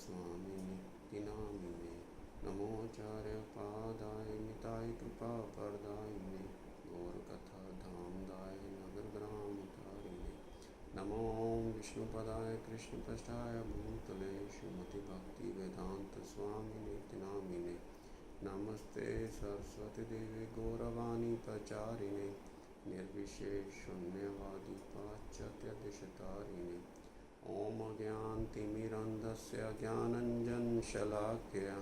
स्वामिनिति नामिने। नमोऽचार्यपादाय निताय कृपाप्रदायिने गौरकथा धामदाय नगरग्रामतारिणे। नमो विष्णुपदाय कृष्णपृष्ठाय भूतले श्रीमद्भक्तिवेदान्तस्वामिनिति नामिने। नमस्ते सरस्वती देवी गौरवाणी प्रचारिणे निर्विशेषशून्यवादी पाश्चात्यदेशतारिणे। ओम अज्ञानतिमिरन्धस्य ज्ञानाञ्जनशलाकया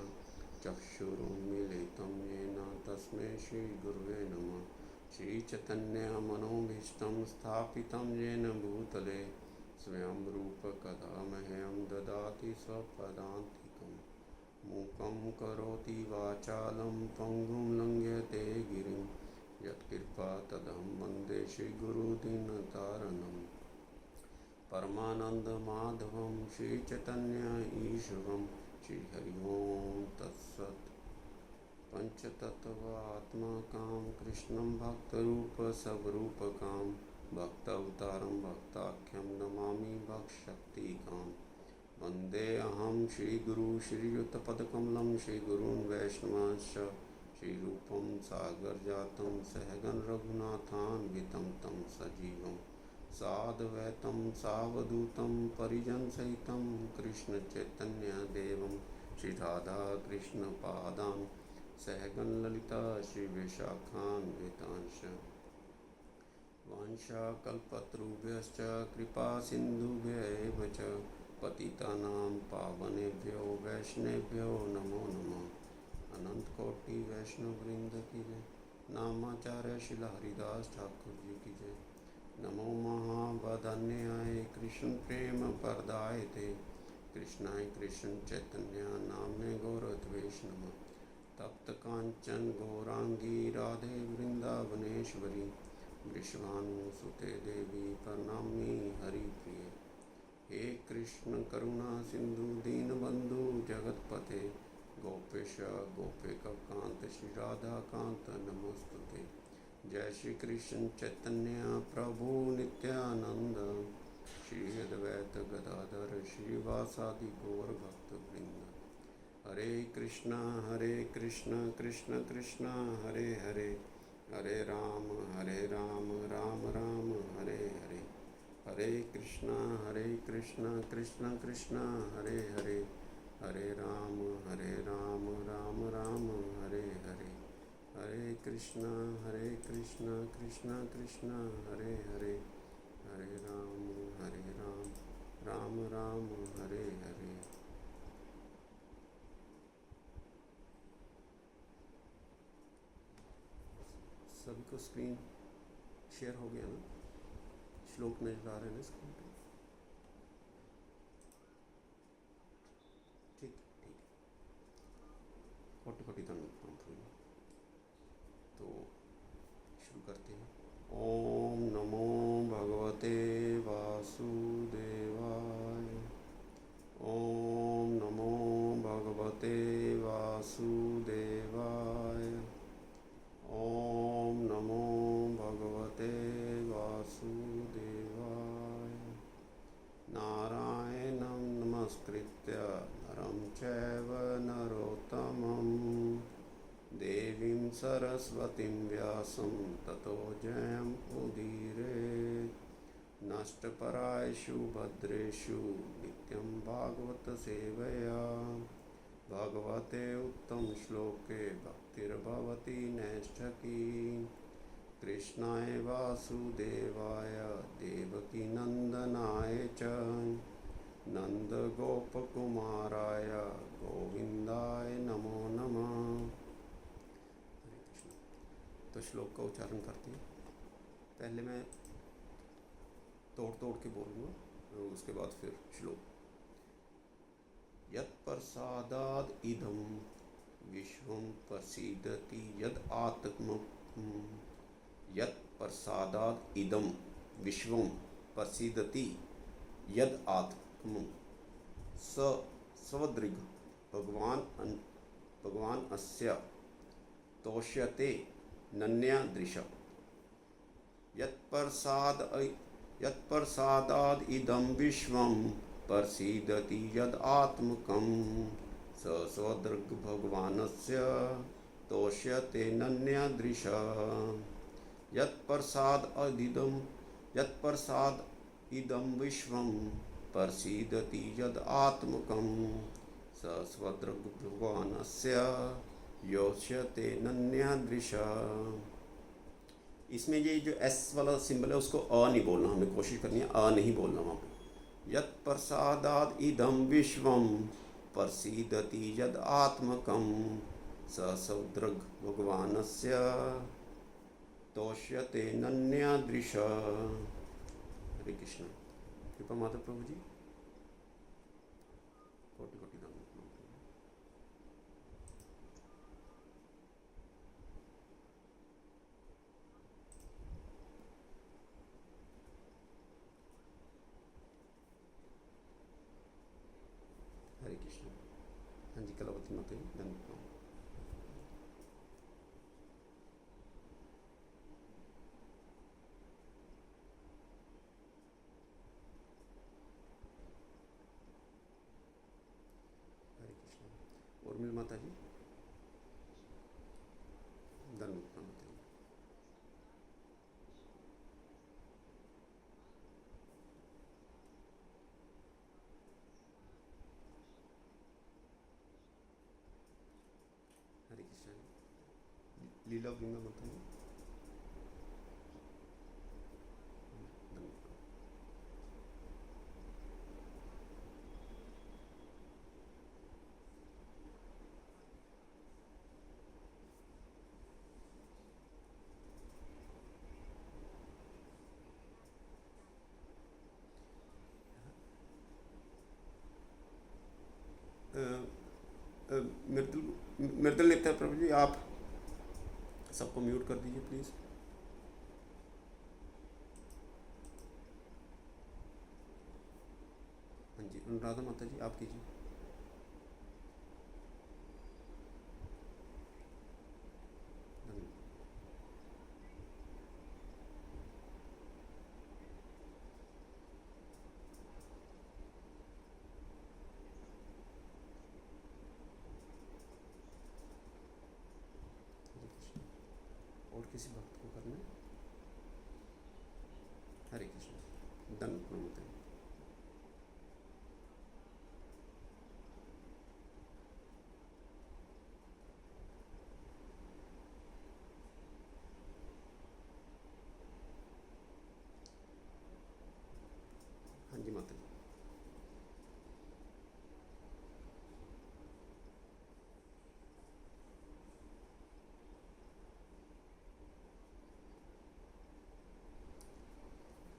चक्षुरुन्मीलितं येन तस्मै श्रीगुरुवे नमः। श्रीचैतन्यमनोभीष्टं स्थापितं येन भूतले स्वयं रूप कदा मह्यं ददाति स्वपदान्तिकम्। मूकं करोति वाचालं पङ्गुं लङ्घयते गिरिं यत्कृपातदं वन्दे श्रीगुरुदीनतारणम्। परमानन्दमाधवं श्रीचैतन्य ईश्वरं श्रीहरि ओं तत्सत्। पंचतत्वात्मकां कृष्णं भक्तरूपसवरूपकां भक्तावतारं भक्ताख्यं नमामि भक्तशक्तिकां। वन्देऽहं श्रीगुरु श्रीयुतपदकमलं श्रीगुरून् वैष्णवांश्च श्रीरूपं सागरजातं सहगण रघुनाथान्वितं तं सजीवं साद्वैतं सावधूतं परिजनसहितं कृष्णचैतन्यदेवं श्रीराधाकृष्णपादान् सहगण ललिता श्रीविशाखान्वितांश्च। वाञ्छाकल्पतरुभ्यश्च कृपासिन्धुभ्य एव च पतितानां पावनेभ्यो वैष्णवेभ्यो नमो नमः। अनंतकोटि वैष्णववृंद की जय। नामाचार्य शिला हरिदास ठाकुर जी की जय। नमो महावदन्याय कृष्ण प्रेम परदाय ते कृष्णाय कृष्ण चैतन्य नाम्ने गौरद्वेष नमः। तप्त कांचन गौरांगी राधे वृंदावनेश्वरी वृषभानुसुते देवी प्रणमामि हरिप्रिये। हे कृष्ण करुणा सिंधु दीनबंधु जगतपते गोपेश गोपिकांत श्री राधा कांत नमोस्तुते। जय श्री कृष्ण चैतन्य प्रभु नित्यानंद श्री अद्वैत गदाधर श्रीवासादि गौर भक्त वृंद। हरे कृष्ण कृष्ण कृष्ण हरे हरे हरे राम राम राम हरे हरे। हरे कृष्ण कृष्ण कृष्ण हरे हरे हरे राम राम राम हरे हरे। हरे कृष्ण कृष्ण कृष्ण हरे हरे हरे राम राम राम हरे हरे। सभी को स्क्रीन शेयर हो गया ना? श्लोक नजर आ रहे हैं ना स्क्रीन पे? ठीक ठीक। कोटि कोटि धन्यवाद। तो शुरू करते हैं। ओम नमो भगवते वासुदेवाय। ओम नमो भगवते वासुदेवाय। ओम नमो भगवते वासुदेवाय। नारायणं नमस्कृत्य नरं चैव नरोत्तमं देवीं सरस्वतीं व्यासं ततो जयम् उदीरयेत्। नष्टपरायेषु भद्रेषु नित्यं भागवत सेवया भगवते उत्तम श्लोके भक्तिर्भवति नैष्ठकी। कृष्णाय वासुदेवाय देवकी नंदनाय च नंदगोपकुमाराय गोविंदाय नमो नमः। हरे कृष्ण। तो श्लोक का उच्चारण करते हैं। पहले मैं तोड़ के बोलूँगा और उसके बाद फिर श्लोक। यत्प्रसादाद् इदं विश्वं प्रसीदति यद् आत्मम्। यत्प्रसादाद् इदं विश्वं प्रसीदति यद् आत्मम्। स्वदृग् भगवान अस्य तोष्यते नन्यादृश। यत्प्रसादाद् इदं विश्वं प्रसीदति यद आत्मकं स स्वदृग् भगवानस्य तोष्यते नन्यादृश यत्प्रसाद इदं विश्वं प्रसीदति यद आत्मकं स स्वदृग् भगवानस्य योष्यते नन्यादृश। इसमें ये जो एस वाला सिंबल है उसको अ नहीं बोलना, हमें कोशिश करनी है अ नहीं बोलना वहाँ पे। यत् प्रसादाद इदं विश्वं प्रसीदति यद आत्मकं स सौदृग् भगवानस्य तोष्यते नन्यादृश। हरे कृष्ण। कृपा माता प्रभु जी, कोटि कोटि नमः। हरे कृष्ण। हाँ जी, कलावती माता जी, धन्यवाद। हरे कृष्ण। उर्मिला माता जी, धन्यवाद माता जी। हरे कृष्ण। लीला वृंदा माता जी, धन्यवाद। मृदुल नेता प्रभु जी, आप सबको म्यूट कर दीजिए प्लीज़। हाँ जी, अनुराधा माता जी आप कीजिए। धन्यवाद। हरे कृष्ण। और किसी भक्त को करना है? हरे कृष्ण। धन्यवाद माता जी। हाँ जी माता जी।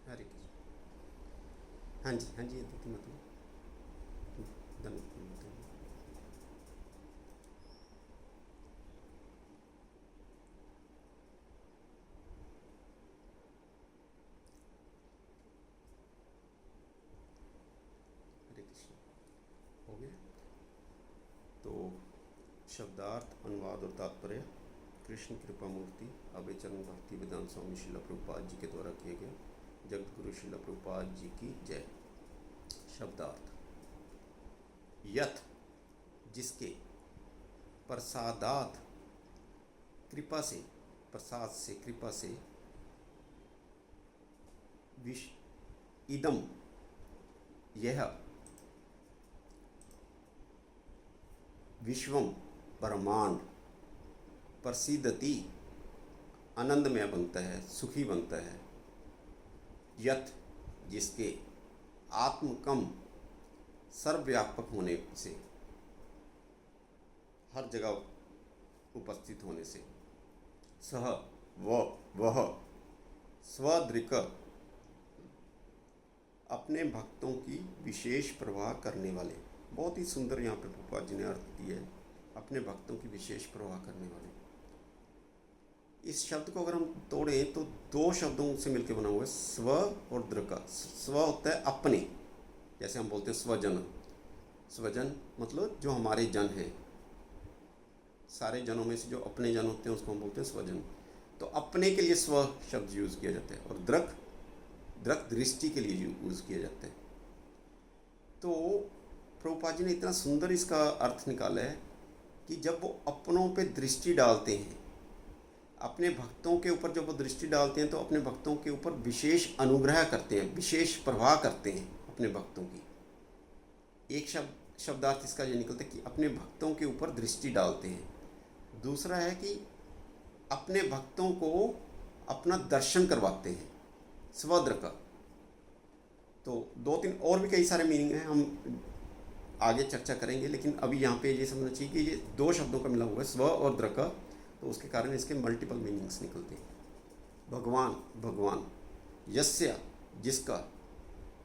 हरे कृष्ण। हाँ जी, हाँ जी, अदिति माता जी, धन्यवाद माता जी। हरे कृष्ण। हो गया। तो शब्दार्थ, अनुवाद और तात्पर्य कृष्ण कृपा मूर्ति अभय चरण भक्ति वेदांत स्वामी श्रील प्रभुपाद जी के द्वारा किए गए। जगत गुरु श्रील प्रभुपाद जी की जय। शब्दार्थ। यथ जिसके, प्रसादात कृपा से, प्रसाद से, कृपा से, विश इदम यह, विश्वम ब्रह्मांड, प्रसिद्धति आनंदमय बनता है, सुखी बनता है। यथ जिसके, आत्मकम सर्वव्यापक होने से, हर जगह उपस्थित होने से, सह वह स्वदृक अपने भक्तों की विशेष प्रवाह करने वाले। बहुत ही सुंदर यहाँ पे प्रभुपाद जी ने अर्थ दिया है, अपने भक्तों की विशेष प्रवाह करने वाले। इस शब्द को अगर हम तोड़ें तो दो शब्दों से मिलकर बना हुआ है, स्व और दृक। स्व होता है अपने, जैसे हम बोलते हैं स्वजन। स्वजन मतलब जो हमारे जन हैं, सारे जनों में से जो अपने जन होते हैं उसको हम बोलते हैं स्वजन। तो अपने के लिए स्व शब्द यूज़ किया जाता है। और दृक, दृक दृष्टि के लिए यूज़ किया जाता है। तो प्रभुपाद जी ने इतना सुंदर इसका अर्थ निकाला है कि जब वो अपनों पे दृष्टि डालते हैं, अपने भक्तों के ऊपर जब वो दृष्टि डालते हैं तो अपने भक्तों के ऊपर विशेष अनुग्रह करते हैं, विशेष प्रवाह करते हैं अपने भक्तों की। एक शब्दार्थ इसका ये निकलता है कि अपने भक्तों के ऊपर दृष्टि डालते हैं। दूसरा है कि अपने भक्तों को अपना दर्शन करवाते हैं, स्वद्र का। तो दो तीन और भी कई सारे मीनिंग हैं, हम आगे चर्चा करेंगे, लेकिन अभी यहाँ पे ये समझना चाहिए कि ये दो शब्दों का मिला हुआ है, स्व और द्र का, तो उसके कारण इसके मल्टीपल मीनिंग्स निकलते हैं। भगवान, भगवान, यस्य, जिसका,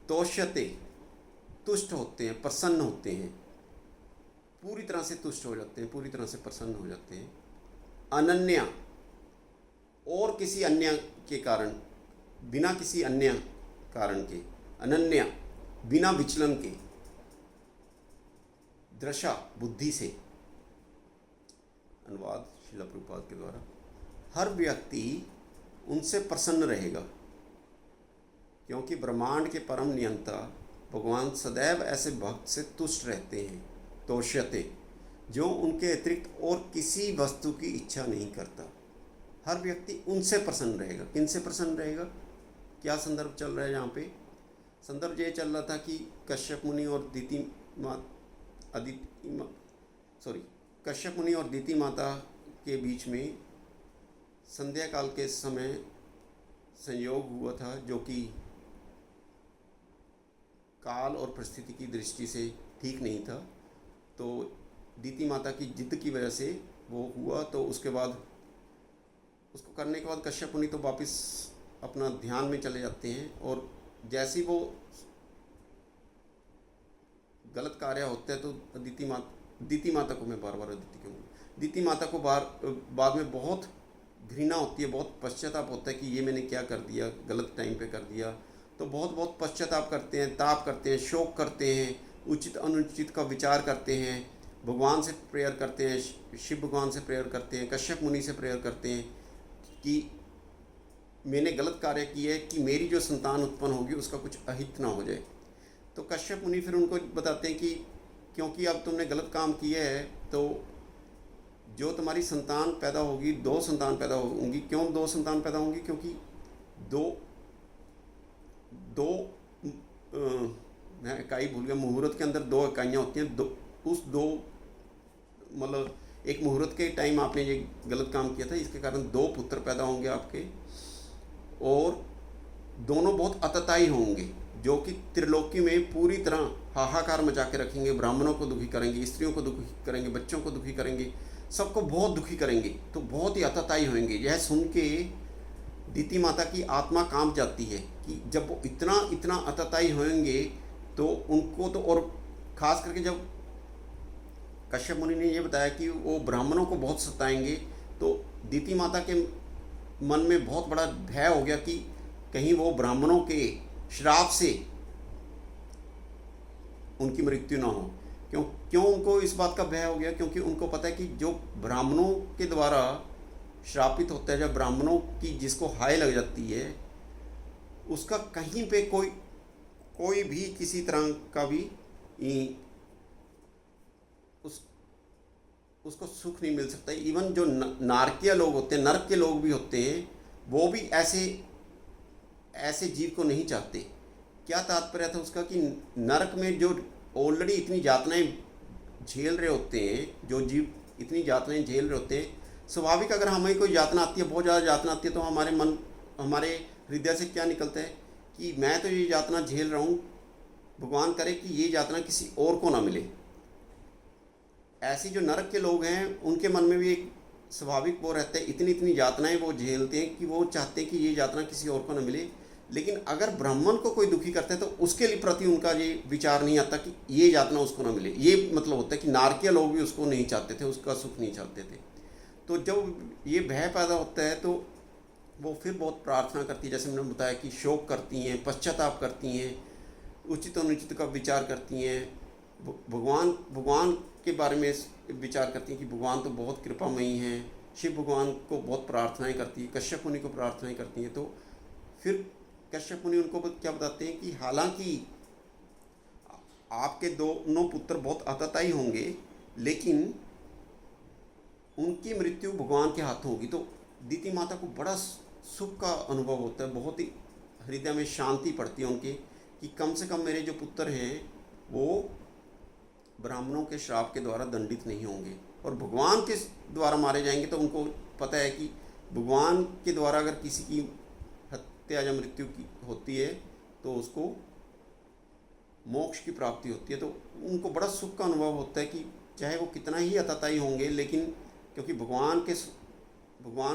तोष्यते, तुष्ट होते हैं, प्रसन्न होते हैं, पूरी तरह से तुष्ट हो जाते हैं, पूरी तरह से प्रसन्न हो जाते हैं। अनन्या, और किसी अन्य के कारण, बिना किसी अन्य कारण के, अनन्या, बिना विचलन के। दृशा, बुद्धि से। अनुवाद श्रील प्रभुपाद के द्वारा। हर व्यक्ति उनसे प्रसन्न रहेगा, क्योंकि ब्रह्मांड के परम नियंता भगवान सदैव ऐसे भक्त से तुष्ट रहते हैं, तोष्यते, जो उनके अतिरिक्त और किसी वस्तु की इच्छा नहीं करता। हर व्यक्ति उनसे प्रसन्न रहेगा। किन से प्रसन्न रहेगा? क्या संदर्भ चल रहा है यहाँ पे? संदर्भ ये चल रहा था कि कश्यप मुनि और कश्यप मुनि और दिति माता के बीच में संध्या काल के समय संयोग हुआ था, जो कि काल और परिस्थिति की दृष्टि से ठीक नहीं था। तो दिति माता की जिद की वजह से वो हुआ। तो उसके बाद, उसको करने के बाद कश्यप मुनि तो वापस अपना ध्यान में चले जाते हैं, और जैसे ही वो गलत कार्य होता है तो दिति माता को, मैं बार बार अदिति क्यों, दिति माता को बाद में बहुत घृणा होती है, बहुत पश्चाताप होता है कि ये मैंने क्या कर दिया, गलत टाइम पे कर दिया। तो बहुत पश्चाताप करते हैं, ताप करते हैं, शोक करते हैं, उचित अनुचित का विचार करते हैं, भगवान से प्रेयर करते हैं, शिव भगवान से प्रेयर करते हैं, कश्यप मुनि से प्रेयर करते हैं कि मैंने गलत कार्य किया है, कि मेरी जो संतान उत्पन्न होगी उसका कुछ अहित ना हो जाए। तो कश्यप मुनि फिर उनको बताते हैं कि क्योंकि अब तुमने गलत काम किया है, तो जो तुम्हारी संतान पैदा होगी, दो संतान पैदा होंगी। क्यों दो संतान पैदा होंगी? क्योंकि मैं इकाई भूल गया, मुहूर्त के अंदर दो इकाइयाँ होती हैं। मतलब एक मुहूर्त के टाइम आपने ये गलत काम किया था, इसके कारण दो पुत्र पैदा होंगे आपके, और दोनों बहुत अतताई होंगे, जो कि त्रिलोकी में पूरी तरह हाहाकार मचा के रखेंगे, ब्राह्मणों को दुखी करेंगे, स्त्रियों को दुखी करेंगे, बच्चों को दुखी करेंगे, सबको बहुत दुखी करेंगे। तो बहुत ही अतताई होंगे। यह सुन के दिति माता की आत्मा कांप जाती है कि जब वो इतना अतताई होंगे तो उनको तो, और ख़ास करके जब कश्यप मुनि ने ये बताया कि वो ब्राह्मणों को बहुत सताएंगे, तो दिति माता के मन में बहुत बड़ा भय हो गया कि कहीं वो ब्राह्मणों के श्राप से उनकी मृत्यु ना हो। क्यों उनको इस बात का भय हो गया? क्योंकि उनको पता है कि जो ब्राह्मणों के द्वारा श्रापित होता है, जब ब्राह्मणों की जिसको हाय लग जाती है, उसका कहीं पे कोई भी किसी तरह का भी उसको सुख नहीं मिल सकता। इवन जो नारकीय लोग होते हैं, नरक के लोग भी होते हैं, वो भी ऐसे जीव को नहीं चाहते। क्या तात्पर्य था उसका? कि नरक में जो ऑलरेडी इतनी यातनाएं झेल रहे होते हैं, जो जीव इतनी यातनाएं झेल रहे होते हैं, स्वाभाविक अगर हमें कोई यातना आती है, बहुत ज़्यादा यातना आती है, तो हमारे हृदय से क्या निकलता है कि मैं तो ये यातना झेल रहा हूँ, भगवान करे कि ये यातना किसी और को ना मिले। ऐसी जो नरक के लोग हैं, उनके मन में भी एक स्वाभाविक वो रहता है, इतनी यातनाएं वो झेलते हैं कि वो चाहते हैं कि ये यातना किसी और को ना मिले। लेकिन अगर ब्राह्मण को कोई दुखी करता है तो उसके लिए प्रति उनका ये विचार नहीं आता कि ये यातना उसको ना मिले। ये मतलब होता है कि नारकीय लोग भी उसको नहीं चाहते थे, उसका सुख नहीं चाहते थे। तो जब ये भय पैदा होता है तो वो फिर बहुत प्रार्थना करती है, जैसे मैंने बताया कि शोक करती हैं, पश्चाताप करती हैं, उचित अनुचित का विचार करती हैं, भगवान के बारे में विचार करती हैं कि भगवान तो बहुत कृपामयी हैं, शिव भगवान को बहुत प्रार्थनाएं करती है, कश्यप मुनि को प्रार्थनाएं करती हैं। तो फिर कश्यप मुनि उनको क्या बताते हैं कि हालांकि आपके दोनों पुत्र बहुत आतताई होंगे, लेकिन उनकी मृत्यु भगवान के हाथों होगी। तो दीति माता को बड़ा सुख का अनुभव होता है, बहुत ही हृदय में शांति पड़ती है उनके, कि कम से कम मेरे जो पुत्र हैं वो ब्राह्मणों के श्राप के द्वारा दंडित नहीं होंगे, और भगवान के द्वारा मारे जाएंगे। तो उनको पता है कि भगवान के द्वारा अगर किसी की हत्या या मृत्यु की होती है तो उसको मोक्ष की प्राप्ति होती है। तो उनको बड़ा सुख का अनुभव होता है कि चाहे वो कितना ही आतताई होंगे, लेकिन क्योंकि भगवान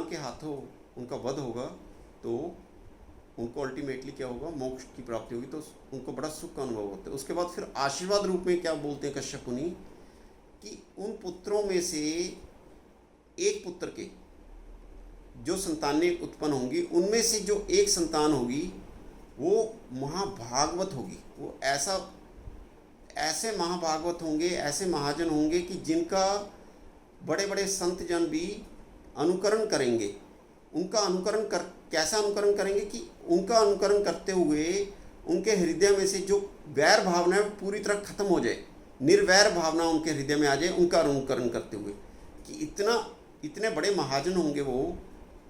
के हाथों उनका वध होगा तो उनको अल्टीमेटली क्या होगा, मोक्ष की प्राप्ति होगी। तो उनको बड़ा सुख का अनुभव होता है। उसके बाद फिर आशीर्वाद रूप में क्या बोलते हैं कश्यप मुनि, कि उन पुत्रों में से एक पुत्र के जो संतानें उत्पन्न होंगी, उनमें से जो एक संतान होगी वो महाभागवत होगी। वो ऐसे महाभागवत होंगे, ऐसे महाजन होंगे कि जिनका बड़े बड़े संत जन भी अनुकरण करेंगे। उनका अनुकरण कैसा अनुकरण करेंगे कि उनका अनुकरण करते हुए उनके हृदय में से जो वैर भावना है पूरी तरह खत्म हो जाए, निर्वैर भावना उनके हृदय में आ जाए उनका अनुकरण करते हुए। कि इतने बड़े महाजन होंगे वो,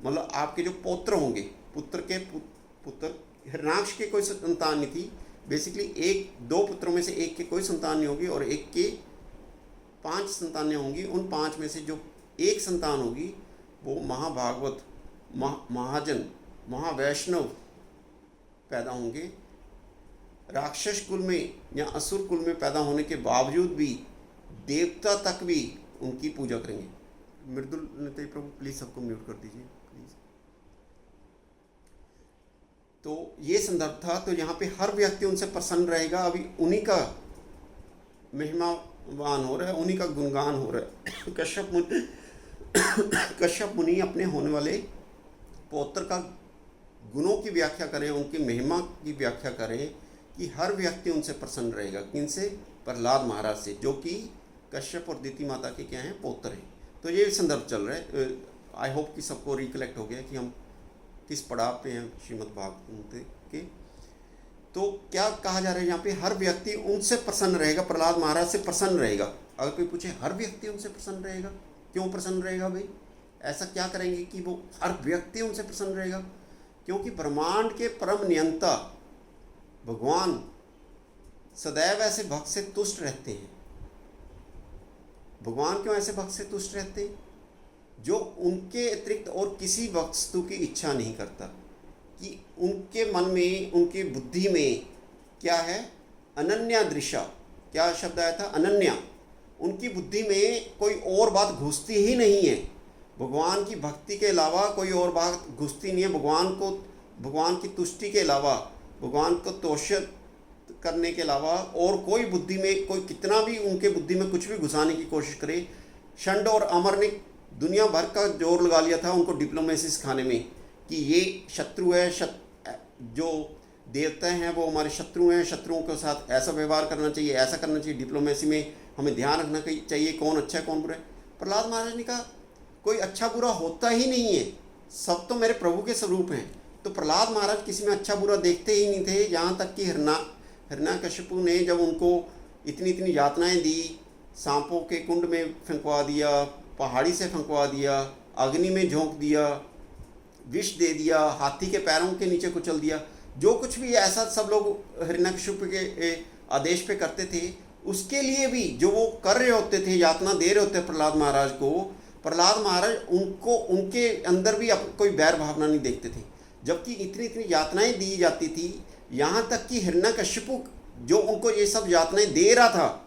मतलब आपके जो पौत्र होंगे, पुत्र हिरणाक्ष के कोई संतान नहीं थी, बेसिकली दो पुत्रों में से एक के कोई संतान नहीं होगी और एक के 5 संतानें होंगी। उन 5 में से जो एक संतान होगी वो महाभागवत, महाजन, महावैष्णव पैदा होंगे। राक्षस कुल में या असुर कुल में पैदा होने के बावजूद भी देवता तक भी उनकी पूजा करेंगे। मृदुल नेता प्रभु प्लीज़ सबको म्यूट कर दीजिए प्लीज़। तो ये संदर्भ था। तो यहाँ पे हर व्यक्ति उनसे प्रसन्न रहेगा। अभी उन्हीं का महिमावान हो रहा है, उन्हीं का गुणगान हो रहा है। कश्यप मुनि अपने होने वाले पौत्र का गुणों की व्याख्या करें, उनकी महिमा की व्याख्या करें कि हर व्यक्ति उनसे प्रसन्न रहेगा। किनसे? प्रहलाद महाराज से, जो कि कश्यप और दीति माता के क्या हैं, पौत्र हैं। तो ये संदर्भ चल रहा है। आई होप कि सबको रिकलेक्ट हो गया कि हम किस पड़ाव पे हैं श्रीमद् भागवत के। तो क्या कहा जा रहा है यहाँ पे, हर व्यक्ति उनसे प्रसन्न रहेगा, प्रहलाद महाराज से प्रसन्न रहेगा। अगर कोई पूछे हर व्यक्ति उनसे प्रसन्न रहेगा, क्यों प्रसन्न रहेगा भाई, ऐसा क्या करेंगे कि वो हर व्यक्ति उनसे प्रसन्न रहेगा? क्योंकि ब्रह्मांड के परम नियंता भगवान सदैव ऐसे भक्त से तुष्ट रहते हैं। भगवान क्यों ऐसे भक्त से तुष्ट रहते हैं? जो उनके अतिरिक्त और किसी वस्तु की इच्छा नहीं करता, कि उनके मन में, उनकी बुद्धि में क्या है, अनन्या दृशा। क्या शब्द आया था? अनन्या। उनकी बुद्धि में कोई और बात घुसती ही नहीं है। भगवान की भक्ति के अलावा कोई और बात घुसती नहीं है। भगवान की तुष्टि के अलावा, भगवान को तोषित करने के अलावा और कोई बुद्धि में, कोई कितना भी उनके बुद्धि में कुछ भी घुसाने की कोशिश करे। षंड और अमर ने दुनिया भर का जोर लगा लिया था उनको डिप्लोमेसी सिखाने में कि ये शत्रु है, जो देवता हैं वो हमारे शत्रु हैं, शत्रुओं के साथ ऐसा व्यवहार करना चाहिए, ऐसा करना चाहिए। डिप्लोमेसी में हमें ध्यान रखना चाहिए कौन अच्छा है कौन बुरा है। प्रहलाद महाराज ने कहा कोई अच्छा बुरा होता ही नहीं है, सब तो मेरे प्रभु के स्वरूप हैं। तो प्रहलाद महाराज किसी में अच्छा बुरा देखते ही नहीं थे। यहाँ तक कि हिरण्यकशिपु ने जब उनको इतनी यातनाएं दी, सांपों के कुंड में फेंकवा दिया, पहाड़ी से फेंकवा दिया, अग्नि में झोंक दिया, विष दे दिया, हाथी के पैरों के नीचे कुचल दिया, जो कुछ भी ऐसा सब लोग हिरण्यकशिपु के आदेश पे करते थे, उसके लिए भी जो वो कर रहे होते थे, यातना दे रहे होते प्रहलाद महाराज को, प्रहलाद महाराज उनके अंदर भी कोई बैर भावना नहीं देखते थे। जबकि इतनी यातनाएं दी जाती थी, यहाँ तक कि हिरण्यकशिपु जो उनको ये सब यातनाएं दे रहा था,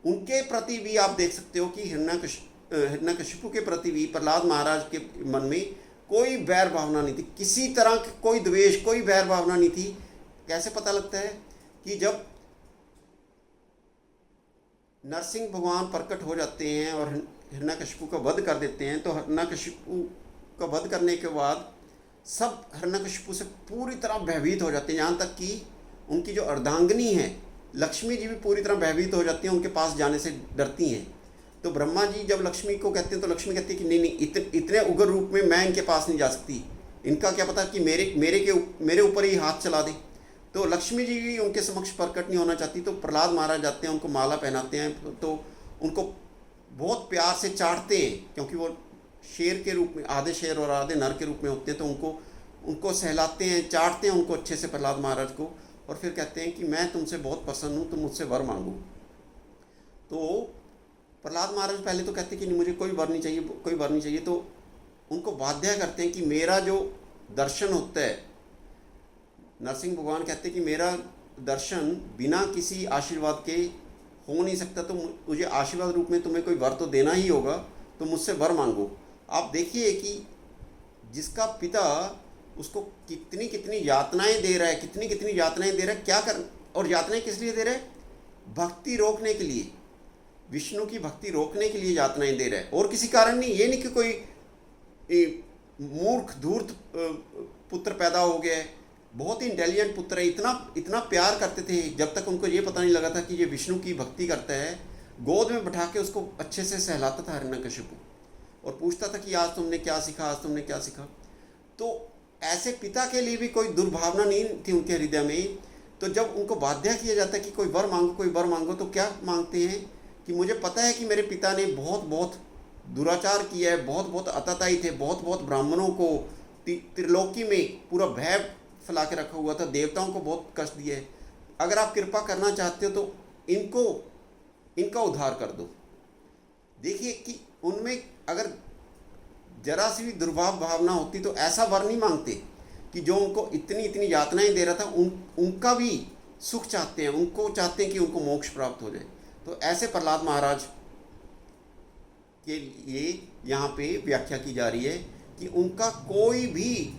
उनके प्रति भी आप देख सकते हो कि हिरण्यकशिपु के प्रति भी प्रहलाद महाराज के मन में कोई बैर भावना नहीं थी, किसी तरह की कोई द्वेष, कोई बैर भावना नहीं थी। कैसे पता लगता है कि जब नरसिंह भगवान प्रकट हो जाते हैं और हिरण्यकशिपु का वध कर देते हैं, तो हिरण्यकशिपु का वध करने के बाद सब हिरण्यकशिपु से पूरी तरह भयभीत हो जाते हैं। यहाँ तक कि उनकी जो अर्धांगिनी है लक्ष्मी जी भी पूरी तरह भयभीत हो जाती हैं, उनके पास जाने से डरती हैं। तो ब्रह्मा जी जब लक्ष्मी को कहते हैं तो लक्ष्मी कहती है कि नहीं, इतने उग्र रूप में मैं इनके पास नहीं जा सकती, इनका क्या पता कि मेरे ऊपर ही हाथ चला दे। तो लक्ष्मी जी भी उनके समक्ष प्रकट नहीं होना चाहती, तो प्रहलाद महाराज जाते हैं, उनको माला पहनाते हैं, तो उनको बहुत प्यार से चाटते हैं, क्योंकि वो शेर के रूप में, आधे शेर और आधे नर के रूप में होते हैं, तो उनको सहलाते हैं, चाटते हैं उनको अच्छे से प्रहलाद महाराज को, और फिर कहते हैं कि मैं तुमसे बहुत प्रसन्न हूँ, तुम मुझसे वर मांगो। तो प्रहलाद महाराज पहले तो कहते हैं कि नहीं, मुझे कोई वर नहीं चाहिए, कोई वर नहीं चाहिए। तो उनको बाध्य करते हैं कि मेरा जो दर्शन होता है, नरसिंह भगवान कहते हैं कि मेरा दर्शन बिना किसी आशीर्वाद के हो नहीं सकता, तो मुझे आशीर्वाद रूप में तुम्हें कोई वर तो देना ही होगा, तो मुझसे वर मांगो। आप देखिए कि जिसका पिता उसको कितनी कितनी यातनाएं दे रहा है, कितनी कितनी यातनाएं दे रहा है, क्या कर, और यातनाएं किस लिए दे रहा है? भक्ति रोकने के लिए, विष्णु की भक्ति रोकने के लिए यातनाएं दे रहा है, और किसी कारण नहीं। ये नहीं कि कोई मूर्ख धूर्त पुत्र पैदा हो गया है, बहुत ही इंटेलिजेंट पुत्र है, इतना इतना प्यार करते थे जब तक उनको ये पता नहीं लगा था कि ये विष्णु की भक्ति करता है। गोद में बैठा के उसको अच्छे से सहलाता था हिरण्यकशिपु, और पूछता था कि आज तुमने क्या सीखा, आज तुमने क्या सीखा। तो ऐसे पिता के लिए भी कोई दुर्भावना नहीं थी उनके हृदय में। तो जब उनको बाध्य किया जाता है कि कोई वर मांगो, कोई वर मांगो, तो क्या मांगते हैं कि मुझे पता है कि मेरे पिता ने बहुत बहुत दुराचार किया है, बहुत बहुत अत्याचारी थे, बहुत बहुत ब्राह्मणों को त्रिलोकी में पूरा भय फैला के रखा हुआ था, देवताओं को बहुत कष्ट दिए है। अगर आप कृपा करना चाहते हो तो इनका उद्धार कर दो। देखिए कि उनमें अगर जरा सी भी दुर्भाव भावना होती तो ऐसा वर नहीं मांगते कि जो उनको इतनी इतनी यातनाएं दे रहा था, उनका भी सुख चाहते हैं, उनको चाहते हैं कि उनको मोक्ष प्राप्त हो जाए। तो ऐसे प्रहलाद महाराज के लिए यहाँ पे व्याख्या की जा रही है कि उनका कोई भी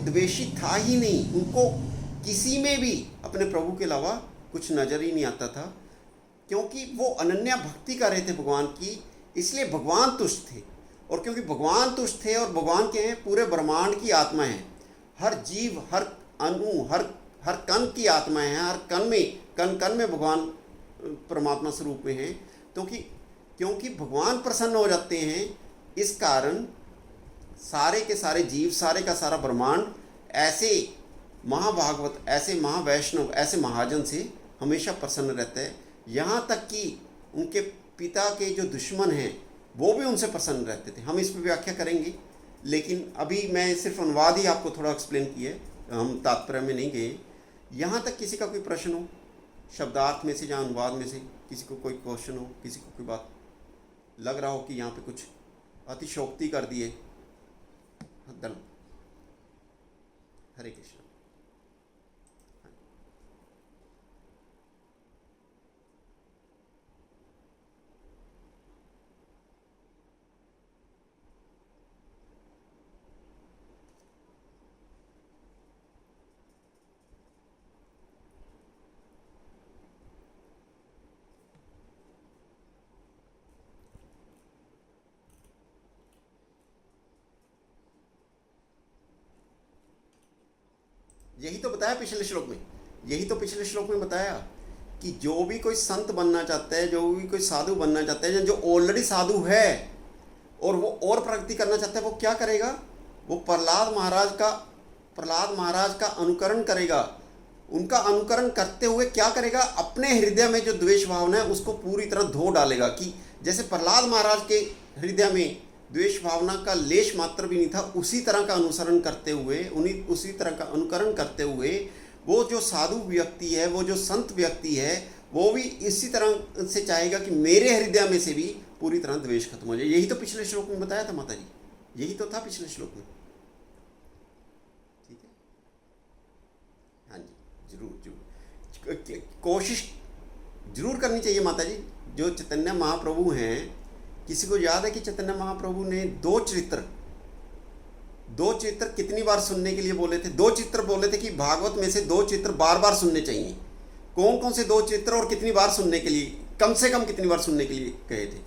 द्वेषी था ही नहीं, उनको किसी में भी अपने प्रभु के अलावा कुछ नजर ही नहीं आता था, क्योंकि वो अनन्या भक्ति कर रहे थे भगवान की, इसलिए भगवान तुष्ट थे। और क्योंकि भगवान तुष्ट थे और भगवान के हैं, पूरे ब्रह्मांड की आत्मा है, हर जीव, हर अणु, हर कण की आत्मा है, हर कण में भगवान परमात्मा स्वरूप में हैं। क्योंकि भगवान प्रसन्न हो जाते हैं, इस कारण सारे के सारे जीव, सारे का सारा ब्रह्मांड ऐसे महाभागवत, ऐसे महावैष्णव, ऐसे महाजन से हमेशा प्रसन्न रहता है। यहाँ तक कि उनके पिता के जो दुश्मन हैं वो भी उनसे प्रसन्न रहते थे। हम इस पर व्याख्या करेंगे, लेकिन अभी मैं सिर्फ अनुवाद ही आपको थोड़ा एक्सप्लेन किया है, हम तात्पर्य में नहीं गए। यहाँ तक किसी का कोई प्रश्न हो, शब्दार्थ में से या अनुवाद में से किसी को कोई क्वेश्चन हो, किसी को कोई बात लग रहा हो कि यहाँ पे कुछ अतिशोक्ति कर दिए, हरे कृष्ण। यही तो बताया पिछले श्लोक में, यही तो पिछले श्लोक में बताया कि जो भी कोई संत बनना चाहता है, जो भी कोई साधु बनना चाहता है, जो ऑलरेडी साधु है और वो और प्रगति करना चाहता है, वो क्या करेगा? वो प्रहलाद महाराज का अनुकरण करेगा। उनका अनुकरण करते हुए क्या करेगा? अपने हृदय में जो द्वेष भावना है उसको पूरी तरह धो डालेगा। कि जैसे प्रहलाद महाराज के हृदय में द्वेष भावना का लेश मात्र भी नहीं था, उसी तरह का अनुसरण करते हुए, उसी तरह का अनुकरण करते हुए वो जो साधु व्यक्ति है, वो जो संत व्यक्ति है, वो भी इसी तरह से चाहेगा कि मेरे हृदय में से भी पूरी तरह द्वेष खत्म हो जाए। यही तो पिछले श्लोक में बताया था माता जी, यही तो था पिछले श्लोक में। ठीक है, हाँ जी, जरूर कोशिश जरूर करनी चाहिए माता जी। जो चैतन्य महाप्रभु हैं, किसी को याद है कि चैतन्य महाप्रभु ने दो चरित्र कितनी बार सुनने के लिए बोले थे? दो चित्र बोले थे कि भागवत में से दो चित्र बार बार सुनने चाहिए। कौन कौन से दो चित्र और कितनी बार सुनने के लिए, कम से कम कितनी बार सुनने के लिए कहे थे?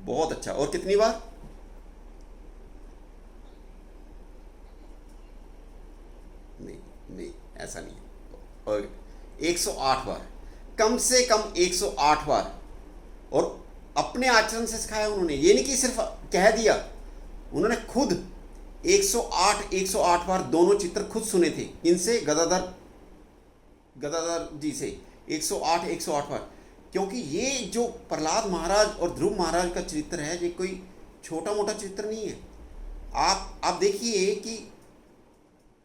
बहुत अच्छा। और कितनी बार? नहीं, ऐसा नहीं है। और 108 बार, कम से कम 108 बार। और अपने आचरण से सिखाया उन्होंने, ये नहीं कि सिर्फ कह दिया, उन्होंने खुद 108 बार दोनों चित्र खुद सुने थे। इनसे गदाधर जी से 108 बार, क्योंकि ये जो प्रहलाद महाराज और ध्रुव महाराज का चरित्र है, ये कोई छोटा मोटा चरित्र नहीं है। आप देखिए कि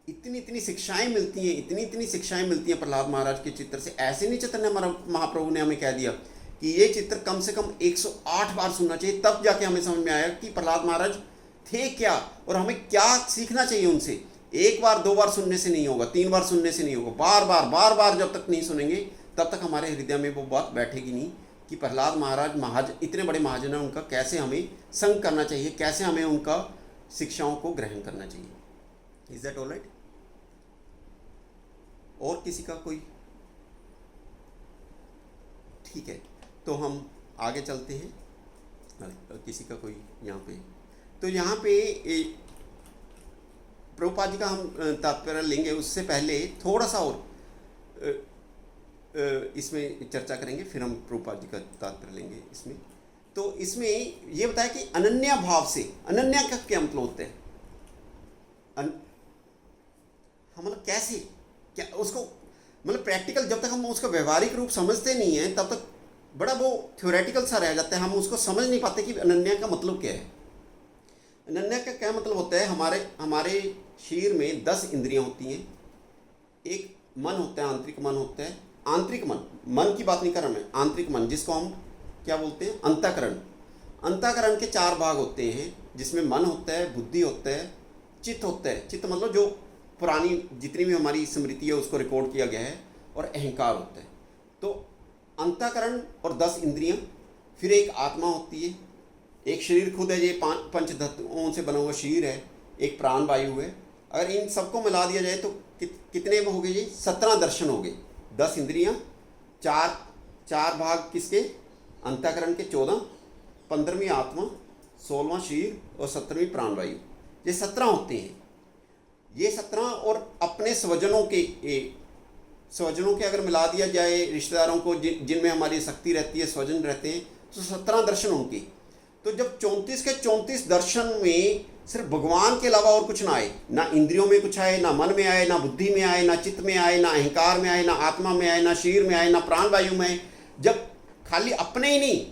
इतनी इतनी शिक्षाएं मिलती हैं, इतनी शिक्षाएं मिलती हैं प्रहलाद महाराज के चित्र से। ऐसे नहीं चैतन्य महाप्रभु ने हमें कह दिया कि ये चित्र कम से कम 108 बार सुनना चाहिए, तब जाके हमें समझ में आया कि प्रहलाद महाराज थे क्या और हमें क्या सीखना चाहिए उनसे। एक बार दो बार सुनने से नहीं होगा, 3 बार सुनने से नहीं होगा, बार बार जब तक नहीं सुनेंगे तब तक हमारे हृदय में वो बात बैठेगी नहीं कि प्रहलाद महाराज इतने बड़े महाजन हैं, उनका कैसे हमें संग करना चाहिए, कैसे हमें उनका शिक्षाओं को ग्रहण करना चाहिए। Is that all right? और किसी का कोई? ठीक है, तो हम आगे चलते हैं। किसी का कोई यहाँ पे? तो यहाँ पे प्रभुपाद जी का हम तात्पर्य लेंगे, उससे पहले थोड़ा सा और इसमें चर्चा करेंगे, फिर हम प्रभुपाद जी का तात्पर्य लेंगे इसमें। तो इसमें ये बताया कि अनन्या भाव से, अनन्या का क्या मतलब होता है? हम मतलब कैसे, क्या उसको मतलब प्रैक्टिकल, जब तक हम उसका व्यवहारिक रूप समझते नहीं हैं तब तक बड़ा वो थ्योरेटिकल सा रह जाता है, हम उसको समझ नहीं पाते कि अनन्या का मतलब क्या है। अनन्या का क्या मतलब होता है? हमारे शरीर में 10 इंद्रियां होती हैं। एक मन होता है, आंतरिक मन होता है। आंतरिक मन की बात नहीं कर रहा मैं, आंतरिक मन जिसको हम क्या बोलते हैं? अंतःकरण। अंतःकरण के 4 भाग होते हैं, जिसमें मन होता है, बुद्धि होता है, चित्त होता है। चित्त मतलब जो पुरानी जितनी भी हमारी स्मृति है उसको रिकॉर्ड किया गया है, और अहंकार होता है। तो अंतःकरण और 10 इंद्रियां, फिर एक आत्मा होती है, एक शरीर खुद है, ये 5 पंच तत्वों से बना हुआ शरीर है, एक प्राण वायु है। अगर इन सबको मिला दिया जाए तो कितने में हो गए? ये 17 दर्शन हो गए। 10 इंद्रियां, चार भाग किसके? अंतःकरण के 14, 15वीं आत्मा, 16वां शरीर और 17वीं प्राण वायु। ये 17 होते हैं। ये 17 और अपने स्वजनों के अगर मिला दिया जाए, रिश्तेदारों को जिनमें हमारी शक्ति रहती है, स्वजन रहते हैं, तो 17 दर्शन होंगे। तो जब 34 के 34 दर्शन में सिर्फ भगवान के अलावा और कुछ ना आए, ना इंद्रियों में कुछ आए, ना मन में आए, ना बुद्धि में आए, ना चित्त में आए, ना अहंकार में आए, ना आत्मा में आए, ना शरीर में आए, ना प्राण वायु में आए, जब खाली अपने ही नहीं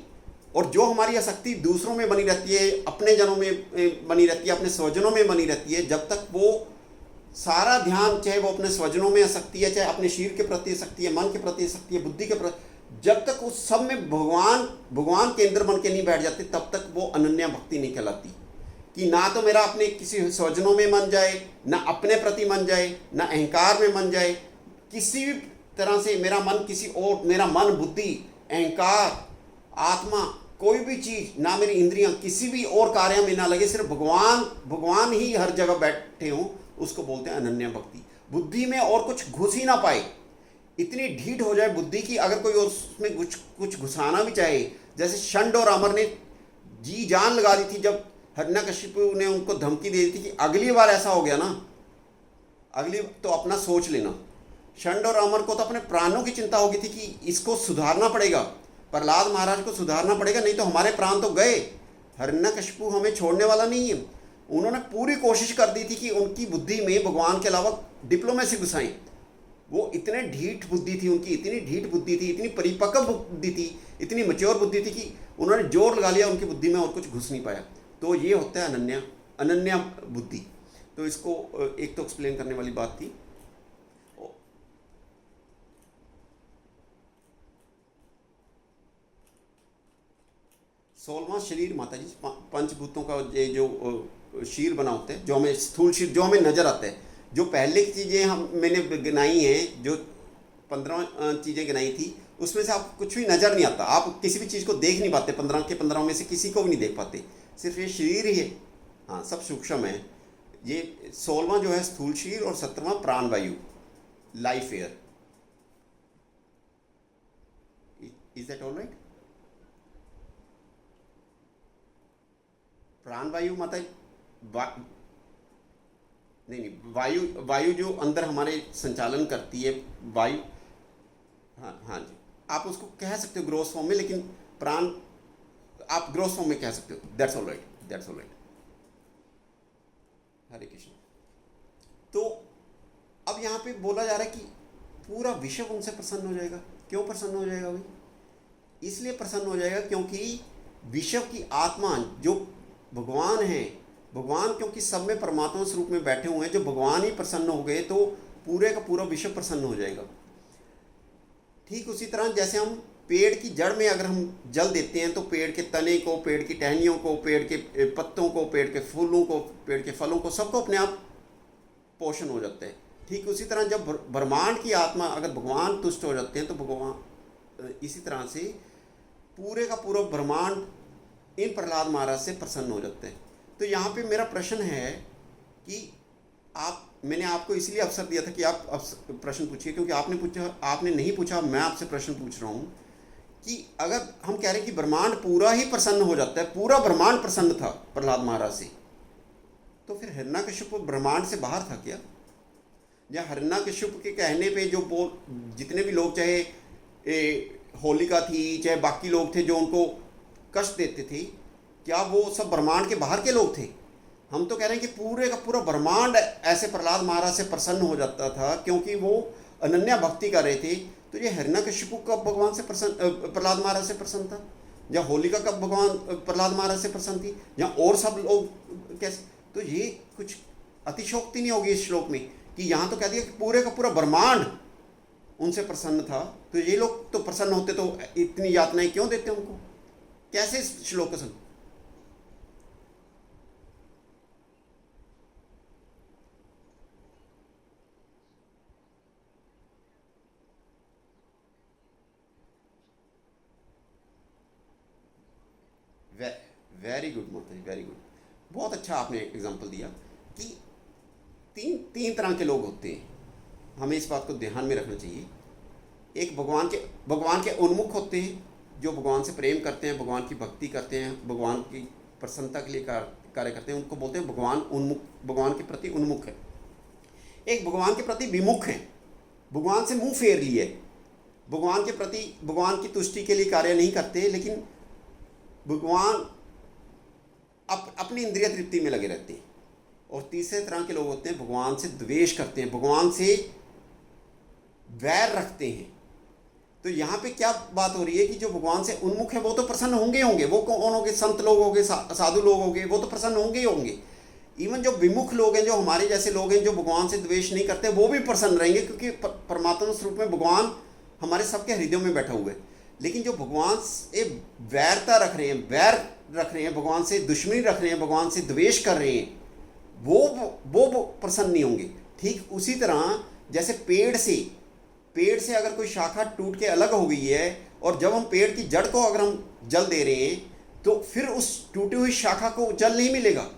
और जो हमारी आसक्ति दूसरों में बनी रहती है, अपने जनों में बनी रहती है, अपने स्वजनों में बनी रहती है, जब तक वो सारा ध्यान, चाहे वो अपने स्वजनों में आसक्ति है, चाहे अपने शरीर के प्रति आसक्ति है, मन के प्रति आसक्ति है, बुद्धि के प्रति, जब तक उस सब में भगवान केंद्र बन के नहीं बैठ जाते, तब तक वो अनन्या भक्ति नहीं कहलाती। कि ना तो मेरा अपने किसी स्वजनों में मन जाए, ना अपने प्रति मन जाए, ना अहंकार में मन जाए, किसी भी तरह से मेरा मन किसी और, मेरा मन, बुद्धि, अहंकार, आत्मा, कोई भी चीज़, ना मेरी इंद्रियां किसी भी और कार्य में ना लगे, सिर्फ भगवान ही हर जगह बैठे हों, उसको बोलते हैं अनन्या भक्ति। बुद्धि में और कुछ घुस ही ना पाए, इतनी ढीठ हो जाए बुद्धि की, अगर कोई उसमें कुछ घुसाना भी चाहे, जैसे षंड और अमर ने जी जान लगा दी थी जब हिरण्यकशिपु ने उनको धमकी दे दी थी कि अगली बार ऐसा हो गया ना, अगली तो अपना सोच लेना। षंड और अमर को तो अपने प्राणों की चिंता होगी थी कि इसको सुधारना पड़ेगा, प्रहलाद महाराज को सुधारना पड़ेगा, नहीं तो हमारे प्राण तो गए, हिरण्यकशिपु हमें छोड़ने वाला नहीं है। उन्होंने पूरी कोशिश कर दी थी कि उनकी बुद्धि में भगवान के अलावा डिप्लोमेसी घुसाएं। वो इतने ढीठ बुद्धि थी उनकी, इतनी ढीठ बुद्धि थी, इतनी परिपक्व बुद्धि थी, इतनी मैच्योर बुद्धि थी कि उन्होंने जोर लगा लिया, उनकी बुद्धि में और कुछ घुस नहीं पाया। तो ये होता है अनन्या बुद्धि। तो इसको एक तो एक्सप्लेन करने वाली बात थी। सोलहवां शरीर माता जी, पंचभूतों का ये जो शरीर बना होता है, जो हमें स्थूल शरीर जो हमें नजर आता है, जो पहले की चीज़ें मैंने गिनाई हैं, जो 15 चीज़ें गिनाई थी, उसमें से आपको कुछ भी नज़र नहीं आता, आप किसी भी चीज़ को देख नहीं पाते, 15 के 15 में से किसी को भी नहीं देख पाते, सिर्फ ये शरीर ही है। हाँ, सब सूक्ष्म है। ये 16वां जो है स्थूल शरीर और 17वां प्राण वायु, life air. Is that all right? प्राण वायु माता नहीं, वायु जो अंदर हमारे संचालन करती है, वायु। हाँ जी, आप उसको कह सकते हो ग्रोस फॉर्म में, लेकिन प्राण आप ग्रोस फॉर्म में कह सकते हो। That's all right. Hare Krishna. तो अब यहाँ पे बोला जा रहा है कि पूरा विश्व उनसे प्रसन्न हो जाएगा। क्यों प्रसन्न हो जाएगा भाई? इसलिए प्रसन्न हो जाएगा क्योंकि विश्व की आत्मा जो भगवान है, भगवान क्योंकि सब में परमात्मा स्वरूप में बैठे हुए हैं, जो भगवान ही प्रसन्न हो गए तो पूरे का पूरा विश्व प्रसन्न हो जाएगा। ठीक उसी तरह जैसे हम पेड़ की जड़ में अगर हम जल देते हैं तो पेड़ के तने को, पेड़ की टहनियों को, पेड़ के पत्तों को, पेड़ के फूलों को, पेड़ के फलों को, सबको अपने आप पोषण हो जाता है। ठीक उसी तरह जब ब्रह्मांड की आत्मा अगर भगवान तुष्ट हो जाते हैं तो भगवान इसी तरह से पूरे का पूरा ब्रह्मांड इन प्रहलाद महाराज से प्रसन्न हो जाते हैं। तो यहाँ पे मेरा प्रश्न है कि मैंने आपको इसलिए अवसर दिया था कि आप प्रश्न पूछिए, क्योंकि आपने नहीं पूछा, मैं आपसे प्रश्न पूछ रहा हूँ कि अगर हम कह रहे हैं कि ब्रह्मांड पूरा ही प्रसन्न हो जाता है, पूरा ब्रह्मांड प्रसन्न था प्रहलाद महाराज से, तो फिर हिरण्यकश्यप ब्रह्मांड से बाहर था क्या? या हिरण्यकश्यप के कहने पे जो जितने भी लोग, चाहे होलिका थी, चाहे बाकी लोग थे जो उनको कष्ट देते थे, क्या वो सब ब्रह्मांड के बाहर के लोग थे? हम तो कह रहे हैं कि पूरे का पूरा ब्रह्मांड ऐसे प्रहलाद महाराज से प्रसन्न हो जाता था क्योंकि वो अनन्या भक्ति कर रहे थे। तो ये हिरण्यकश्यप कब भगवान से प्रहलाद महाराज से प्रसन्न था? या होलिका कब भगवान प्रहलाद महाराज से प्रसन्न थी? या और सब लोग कैसे? तो ये कुछ अतिशोक्ति नहीं होगी इस श्लोक में कि यहाँ तो कह दिया कि पूरे का पूरा ब्रह्मांड उनसे प्रसन्न था, तो ये लोग तो प्रसन्न होते तो इतनी यातनाएं क्यों देते उनको? कैसे इस श्लोक को सुन? वेरी गुड माता जी, वेरी गुड। बहुत अच्छा आपने एग्जांपल दिया कि तीन तरह के लोग होते हैं। हमें इस बात को ध्यान में रखना चाहिए। एक भगवान के उन्मुख होते हैं, जो भगवान से प्रेम करते हैं, भगवान की भक्ति करते हैं, भगवान की प्रसन्नता के लिए कार्य करते हैं, उनको बोलते हैं भगवान उन्मुख, भगवान के प्रति उन्मुख है। एक भगवान के प्रति विमुख है, भगवान से मुंह फेर लिए, भगवान के प्रति, भगवान की तुष्टि के लिए कार्य नहीं करते, लेकिन भगवान अपनी इंद्रिय तृप्ति में लगे रहते हैं। और तीसरे तरह के लोग होते हैं भगवान से द्वेष करते हैं, भगवान से वैर रखते हैं। तो यहाँ पे क्या बात हो रही है कि जो भगवान से उन्मुख है वो तो प्रसन्न होंगे। वो कौन होंगे? संत लोग होंगे, साधु लोग होंगे, वो तो प्रसन्न होंगे। इवन जो विमुख लोग हैं, जो हमारे जैसे लोग हैं, जो भगवान से द्वेष नहीं करते, वो भी प्रसन्न रहेंगे, क्योंकि परमात्मा स्वरूप में भगवान हमारे सबके हृदयों में बैठा हुआ है। लेकिन जो भगवान से वैरता रख रहे हैं, वैर रख रहे हैं, भगवान से दुश्मनी रख रहे हैं, भगवान से द्वेष कर रहे हैं, वो प्रसन्न नहीं होंगे। ठीक उसी तरह जैसे पेड़ से अगर कोई शाखा टूट के अलग हो गई है, और जब हम पेड़ की जड़ को अगर हम जल दे रहे हैं, तो फिर उस टूटी हुई शाखा को जल नहीं मिलेगा।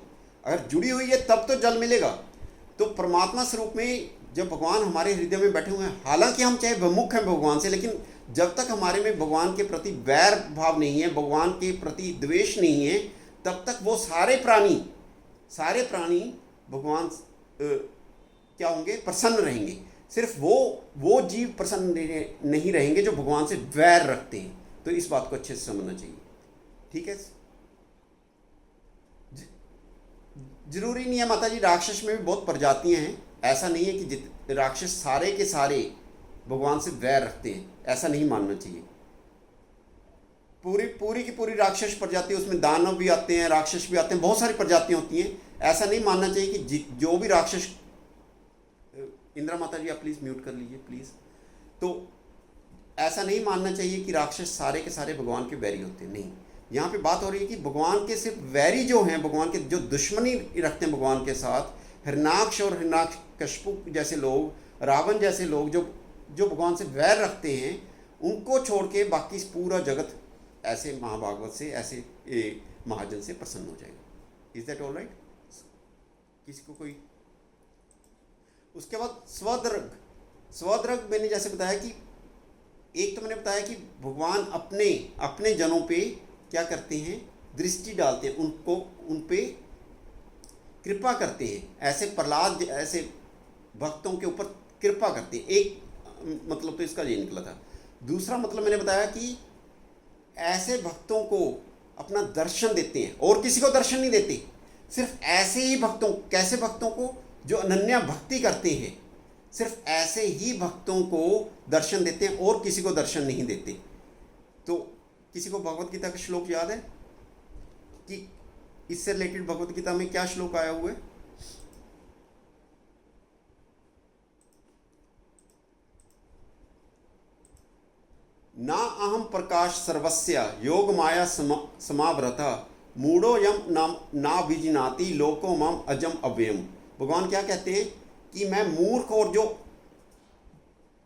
अगर जुड़ी हुई है तब तो जल मिलेगा। तो परमात्मा स्वरूप में जब भगवान हमारे हृदय में बैठे हुए हैं, हालांकि हम चाहे विमुख हैं भगवान से, लेकिन जब तक हमारे में भगवान के प्रति वैर भाव नहीं है, भगवान के प्रति द्वेष नहीं है, तब तक वो सारे प्राणी भगवान क्या होंगे? प्रसन्न रहेंगे। सिर्फ वो जीव प्रसन्न नहीं रहेंगे जो भगवान से वैर रखते हैं। तो इस बात को अच्छे से समझना चाहिए। ठीक है, जरूरी नहीं है माता जी, राक्षस में भी बहुत प्रजातियां हैं। ऐसा नहीं है कि राक्षस सारे के सारे भगवान से वैर रखते हैं, ऐसा नहीं मानना चाहिए। पूरी की पूरी राक्षस प्रजाति, उसमें दानव भी आते हैं, राक्षस भी आते हैं, बहुत सारी प्रजातियां होती हैं। ऐसा नहीं मानना चाहिए कि जो भी राक्षस, इंदिरा माता जी आप प्लीज़ म्यूट कर लीजिए प्लीज़। तो ऐसा नहीं मानना चाहिए कि राक्षस सारे के सारे भगवान के वैरी होते हैं, नहीं। यहाँ पे बात हो रही है कि भगवान के सिर्फ वैरी जो हैं, भगवान के जो दुश्मनी रखते हैं भगवान के साथ, हिरण्याक्ष और हिरण्यकश्यप जैसे लोग, रावण जैसे लोग जो भगवान से वैर रखते हैं, उनको छोड़ के बाकी पूरा जगत ऐसे महाभागवत से, ऐसे महाजन से प्रसन्न हो जाएगा। Is that all right? किसी को कोई? उसके बाद स्वदर्ग मैंने जैसे बताया कि एक तो मैंने बताया कि भगवान अपने जनों पे क्या करते हैं? दृष्टि डालते हैं, उन पे कृपा करते हैं। ऐसे प्रहलाद ऐसे भक्तों के ऊपर कृपा करते हैं। एक मतलब तो इसका ये निकला था। दूसरा मतलब मैंने बताया कि ऐसे भक्तों को अपना दर्शन देते हैं, और किसी को दर्शन नहीं देते। सिर्फ ऐसे ही भक्तों, कैसे भक्तों को? जो अनन्या भक्ति करते हैं, सिर्फ ऐसे ही भक्तों को दर्शन देते हैं और किसी को दर्शन नहीं देते। तो किसी को भगवत गीता का श्लोक याद है कि इससे रिलेटेड भगवत गीता में क्या श्लोक आया हुआ है? ना अहम प्रकाश सर्वस्य योग माया समावृता मूढ़ो यम नाम ना विजिनाति लोको मम अजम अव्ययम। भगवान क्या कहते हैं कि मैं मूर्ख और जो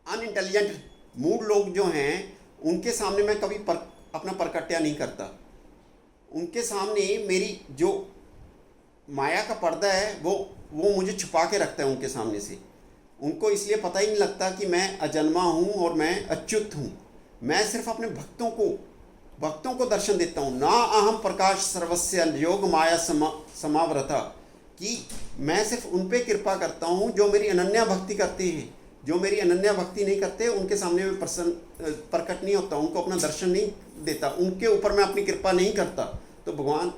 अनइंटेलिजेंट मूढ़ लोग जो हैं उनके सामने मैं कभी अपना प्रकट्य नहीं करता। उनके सामने मेरी जो माया का पर्दा है वो मुझे छुपा के रखता है उनके सामने से। उनको इसलिए पता ही नहीं लगता कि मैं अजन्मा हूँ और मैं अच्युत हूँ। मैं सिर्फ अपने भक्तों को दर्शन देता हूँ। ना अहम प्रकाश सर्वस्य योग माया समावृता, कि मैं सिर्फ उन पे कृपा करता हूँ जो मेरी अनन्या भक्ति करते हैं। जो मेरी अनन्या भक्ति नहीं करते उनके सामने मैं प्रकट नहीं होता, उनको अपना दर्शन नहीं देता, उनके ऊपर मैं अपनी कृपा नहीं करता। तो भगवान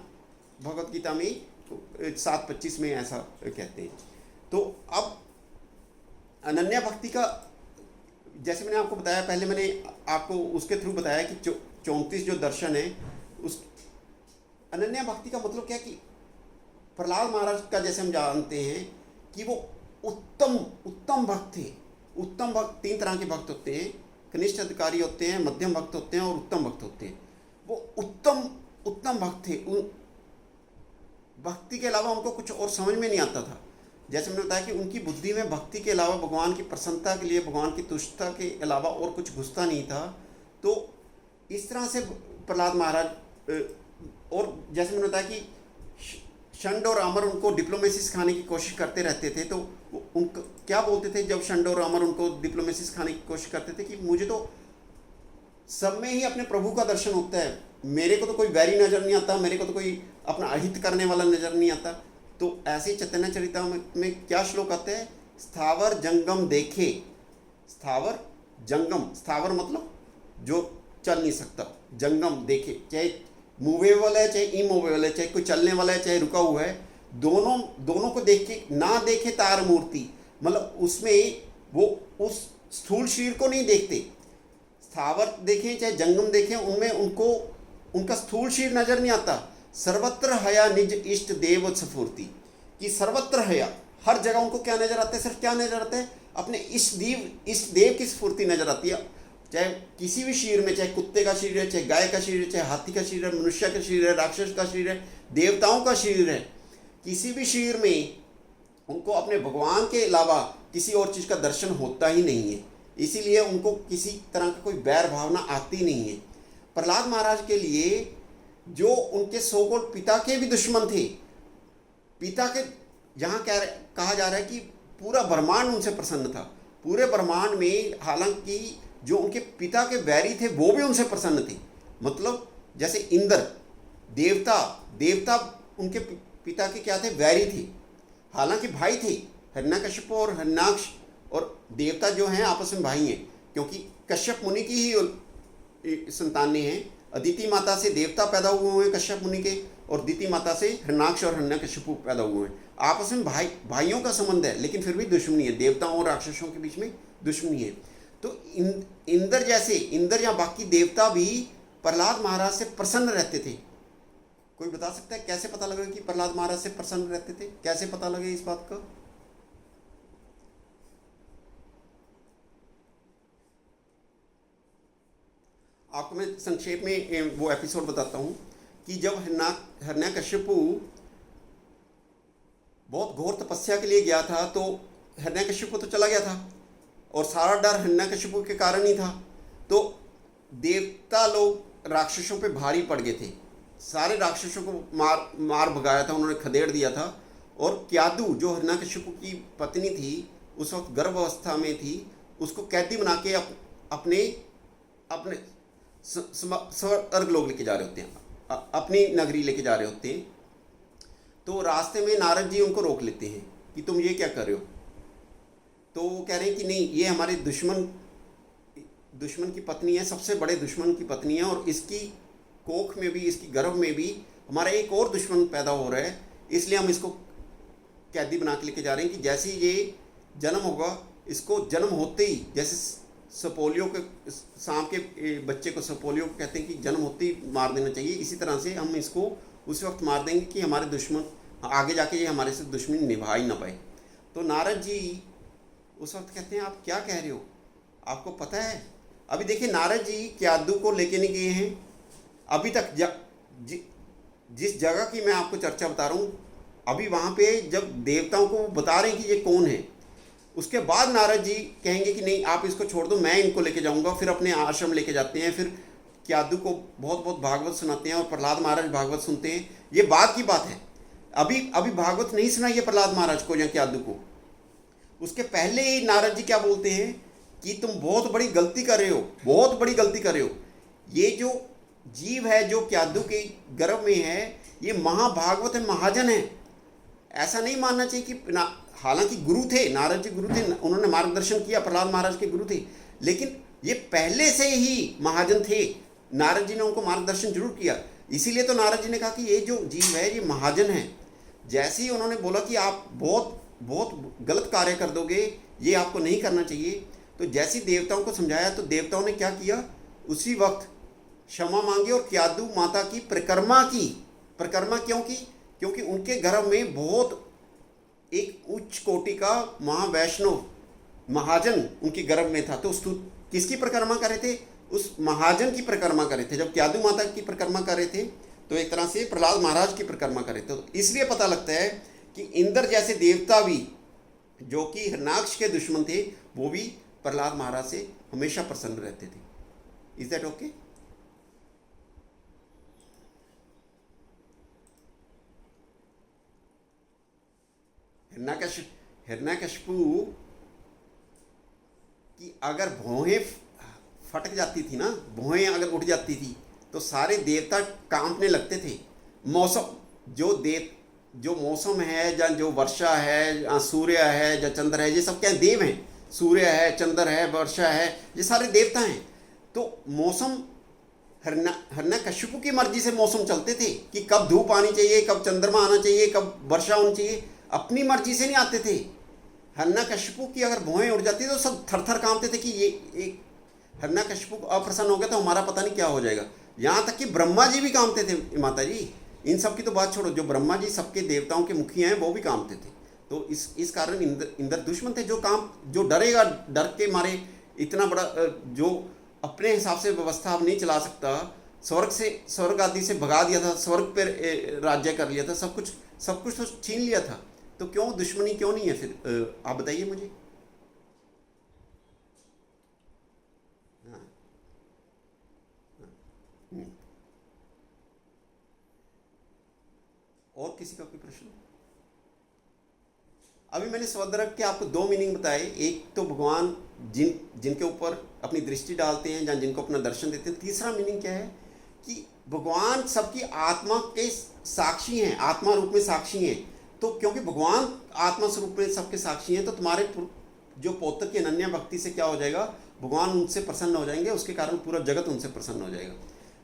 भगवत गीता में 7:25 में ऐसा कहते हैं। तो अब अनन्या भक्ति का, जैसे मैंने आपको बताया, पहले मैंने आपको उसके थ्रू बताया कि 34 जो दर्शन है, उस अनन्या भक्ति का मतलब क्या है कि प्रहलाद महाराज का जैसे हम जानते हैं कि वो उत्तम भक्त थे। उत्तम भक्त 3 तरह के भक्त होते हैं, कनिष्ठ अधिकारी होते हैं, मध्यम भक्त होते हैं और उत्तम भक्त होते हैं। वो उत्तम भक्त थे। उन भक्ति के अलावा उनको कुछ और समझ में नहीं आता था। जैसे मैंने बताया कि उनकी बुद्धि में भक्ति के अलावा भगवान की प्रसन्नता के लिए, भगवान की तुष्टता के अलावा और कुछ घुसता नहीं था। तो इस तरह से प्रहलाद महाराज, और जैसे मैंने बताया कि षंड और अमर उनको डिप्लोमेसी सिखाने की कोशिश करते रहते थे। तो उनको क्या बोलते थे जब षंड और अमर उनको डिप्लोमेसी सिखाने की कोशिश करते थे कि मुझे तो सब में ही अपने प्रभु का दर्शन होता है, मेरे को तो कोई वैरी नज़र नहीं आता, मेरे को तो कोई अपना अहित करने वाला नज़र नहीं आता। तो ऐसे ही चैतन्य चरितामृत में क्या श्लोक आते हैं? स्थावर जंगम देखे, स्थावर जंगम, स्थावर मतलब जो चल नहीं सकता, जंगम देखे, चाहे मूवेबल है चाहे इमूवेबल है, चाहे कोई चलने वाला है चाहे रुका हुआ है, दोनों को देख के ना देखे तार मूर्ति, मतलब उसमें वो उस स्थूल शरीर को नहीं देखते। स्थावर देखें चाहे जंगम देखें, उनमें उनका स्थूल शरीर नजर नहीं आता। सर्वत्र हया निज इष्ट देव स्फूर्ति, कि सर्वत्र हया, हर जगह उनको क्या नजर आता है? सिर्फ क्या नजर आता है? अपने इष्ट देव की स्फूर्ति नजर आती है। चाहे किसी भी शरीर में, चाहे कुत्ते का शरीर है, चाहे गाय का शरीर है, चाहे हाथी का शरीर है, मनुष्य का शरीर है, राक्षस का शरीर है, देवताओं का शरीर है, किसी भी शरीर में उनको अपने भगवान के अलावा किसी और चीज़ का दर्शन होता ही नहीं है। इसीलिए उनको किसी तरह का कोई बैर भावना आती नहीं है। प्रहलाद महाराज के लिए जो उनके सो-कॉल्ड पिता के भी दुश्मन थे, पिता के यहाँ कहा जा रहा है कि पूरा ब्रह्मांड उनसे प्रसन्न था। पूरे ब्रह्मांड में हालांकि जो उनके पिता के वैरी थे वो भी उनसे प्रसन्न थे। मतलब जैसे इंद्र देवता उनके पिता के क्या थे? वैरी थे। हालांकि भाई थे, हिरण्यकश्यप और हिरण्याक्ष, और देवता जो हैं आपस में भाई हैं, क्योंकि कश्यप मुनि की ही संतानें हैं। अदिति माता से देवता पैदा हुए हैं कश्यप मुनि के, और दिति माता से हिरण्याक्ष और हिरण्यकश्यप पैदा हुए हैं। आपस में भाइयों का संबंध है, लेकिन फिर भी दुश्मनी है, देवताओं और राक्षसों के बीच में दुश्मनी है। तो इंद्र या बाकी देवता भी प्रहलाद महाराज से प्रसन्न रहते थे। कोई बता सकता है कैसे पता लगा कि प्रहलाद महाराज से प्रसन्न रहते थे? कैसे पता लगे इस बात का? आपको मैं संक्षेप में वो एपिसोड बताता हूँ कि जब हिरण्यकश्यप बहुत घोर तपस्या के लिए गया था, तो हिरण्यकश्यप तो चला गया था और सारा डर हिरण्यकश्यप के कारण ही था। तो देवता लोग राक्षसों पे भारी पड़ गए थे, सारे राक्षसों को मार भगाया था, उन्होंने खदेड़ दिया था। और क्यादु जो हिरण्यकश्यप की पत्नी थी, उस वक्त गर्भावस्था में थी, उसको कैदी बना के अपने स्वर्ग लोग लेके जा रहे होते हैं, अपनी नगरी लेके जा रहे होते हैं। तो रास्ते में नारद जी उनको रोक लेते हैं कि तुम ये क्या कर रहे हो? तो वो कह रहे हैं कि नहीं, ये हमारे दुश्मन की पत्नी है, सबसे बड़े दुश्मन की पत्नी है, और इसकी कोख में भी, इसकी गर्भ में भी हमारा एक और दुश्मन पैदा हो रहा है। इसलिए हम इसको कैदी बना के लेके जा रहे हैं कि जैसे ही ये जन्म होगा, इसको जन्म होते ही, जैसे सपोलियो के सांप के बच्चे को सपोलियो को कहते हैं कि जन्म होते ही मार देना चाहिए, इसी तरह से हम इसको उस वक्त मार देंगे कि हमारे दुश्मन आगे जाके ये हमारे से दुश्मनी निभा ही ना पाए। तो नारद जी उस वक्त कहते हैं आप क्या कह रहे हो, आपको पता है? अभी देखिए नारद जी क्यादू को लेके नहीं गए हैं अभी तक। जिस जगह की मैं आपको चर्चा बता रहा हूँ, अभी वहाँ पे जब देवताओं को बता रहे हैं कि ये कौन है, उसके बाद नारद जी कहेंगे कि नहीं आप इसको छोड़ दो, मैं इनको लेके जाऊँगा। फिर अपने आश्रम लेके जाते हैं, फिर क्यादू को बहुत बहुत भागवत सुनाते हैं और प्रहलाद महाराज भागवत सुनते हैं। ये बाद की बात है, अभी भागवत नहीं सुनाइए प्रहलाद महाराज को या क्यादू को। उसके पहले ही नारद जी क्या बोलते हैं कि तुम बहुत बड़ी गलती कर रहे हो, बहुत बड़ी गलती कर रहे हो। ये जो जीव है जो क्यादू के गर्भ में है, ये महाभागवत है, महाजन है। ऐसा नहीं मानना चाहिए कि हालांकि गुरु थे, नारद जी गुरु थे, उन्होंने मार्गदर्शन किया, प्रहलाद महाराज के गुरु थे, लेकिन ये पहले से ही महाजन थे। नारद जी ने उनको मार्गदर्शन जरूर किया, इसीलिए तो नारद जी ने कहा कि ये जो जीव है ये महाजन है। जैसे ही उन्होंने बोला कि आप बहुत बहुत गलत कार्य कर दोगे, ये आपको नहीं करना चाहिए, तो जैसे देवताओं को समझाया तो देवताओं ने क्या किया, उसी वक्त क्षमा मांगी और क्यादू माता की परिक्रमा की। परिक्रमा क्यों की? क्योंकि उनके गर्भ में बहुत एक उच्च कोटि का महावैष्णव महाजन उनके गर्भ में था। तो किसकी परिक्रमा कर रहे थे? उस महाजन की परिक्रमा कर रहे थे। जब क्यादू माता की परिक्रमा कर रहे थे तो एक तरह से प्रहलाद महाराज की परिक्रमा कर रहे थे। तो इसलिए पता लगता है कि इंद्र जैसे देवता भी, जो कि हिरण्याक्ष के दुश्मन थे, वो भी प्रहलाद महाराज से हमेशा प्रसन्न रहते थे। Is that okay? हिरण्यकशिपु की अगर भौहें फटक जाती थी ना, भौहें अगर उठ जाती थी तो सारे देवता कांपने लगते थे। मौसम जो मौसम है, या जो वर्षा है, या सूर्य है, या चंद्र है, ये सब क्या देव हैं। सूर्य है, चंद्र है, वर्षा है, ये सारे देवता हैं। तो मौसम हिरण्यकशिपु की मर्जी से मौसम चलते थे कि कब धूप आनी चाहिए, कब चंद्रमा आना चाहिए, कब वर्षा होनी चाहिए। अपनी मर्जी से नहीं आते थे। हिरण्यकशिपु की अगर भौहें उड़ जाती तो सब थर थर कांपते थे कि ये एक हिरण्यकशिपु अप्रसन्न हो गया तो हमारा पता नहीं क्या हो जाएगा। यहाँ तक कि ब्रह्मा जी भी कांपते थे। माता जी, इन सब की तो बात छोड़ो, जो ब्रह्मा जी सबके देवताओं के मुखिया हैं वो भी कांपते थे। तो इस कारण इंद्र दुश्मन थे। जो डरेगा, डर के मारे इतना बड़ा, जो अपने हिसाब से व्यवस्था अब नहीं चला सकता, स्वर्ग आदि से भगा दिया था, स्वर्ग पर राज्य कर लिया था, सब कुछ तो छीन लिया था। तो क्यों दुश्मनी क्यों नहीं है फिर? आप बताइए मुझे। हाँ, हाँ। और किसी का कोई प्रश्न? अभी मैंने स्वदर्भ के आपको दो मीनिंग बताए। एक तो भगवान जिनके ऊपर अपनी दृष्टि डालते हैं या जिनको अपना दर्शन देते हैं। तीसरा मीनिंग क्या है कि भगवान सबकी आत्मा के साक्षी हैं, आत्मा रूप में साक्षी हैं। तो क्योंकि भगवान आत्मा स्वरूप में सबके साक्षी हैं, तो तुम्हारे जो पौत्र की अनन्या भक्ति से क्या हो जाएगा, भगवान उनसे प्रसन्न हो जाएंगे, उसके कारण पूरा जगत उनसे प्रसन्न हो जाएगा।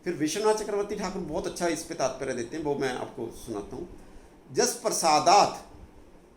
फिर विश्वनाथ चक्रवर्ती ठाकुर बहुत अच्छा इस पे तात्पर्य देते हैं, वो मैं आपको सुनाता हूँ। जस प्रसादात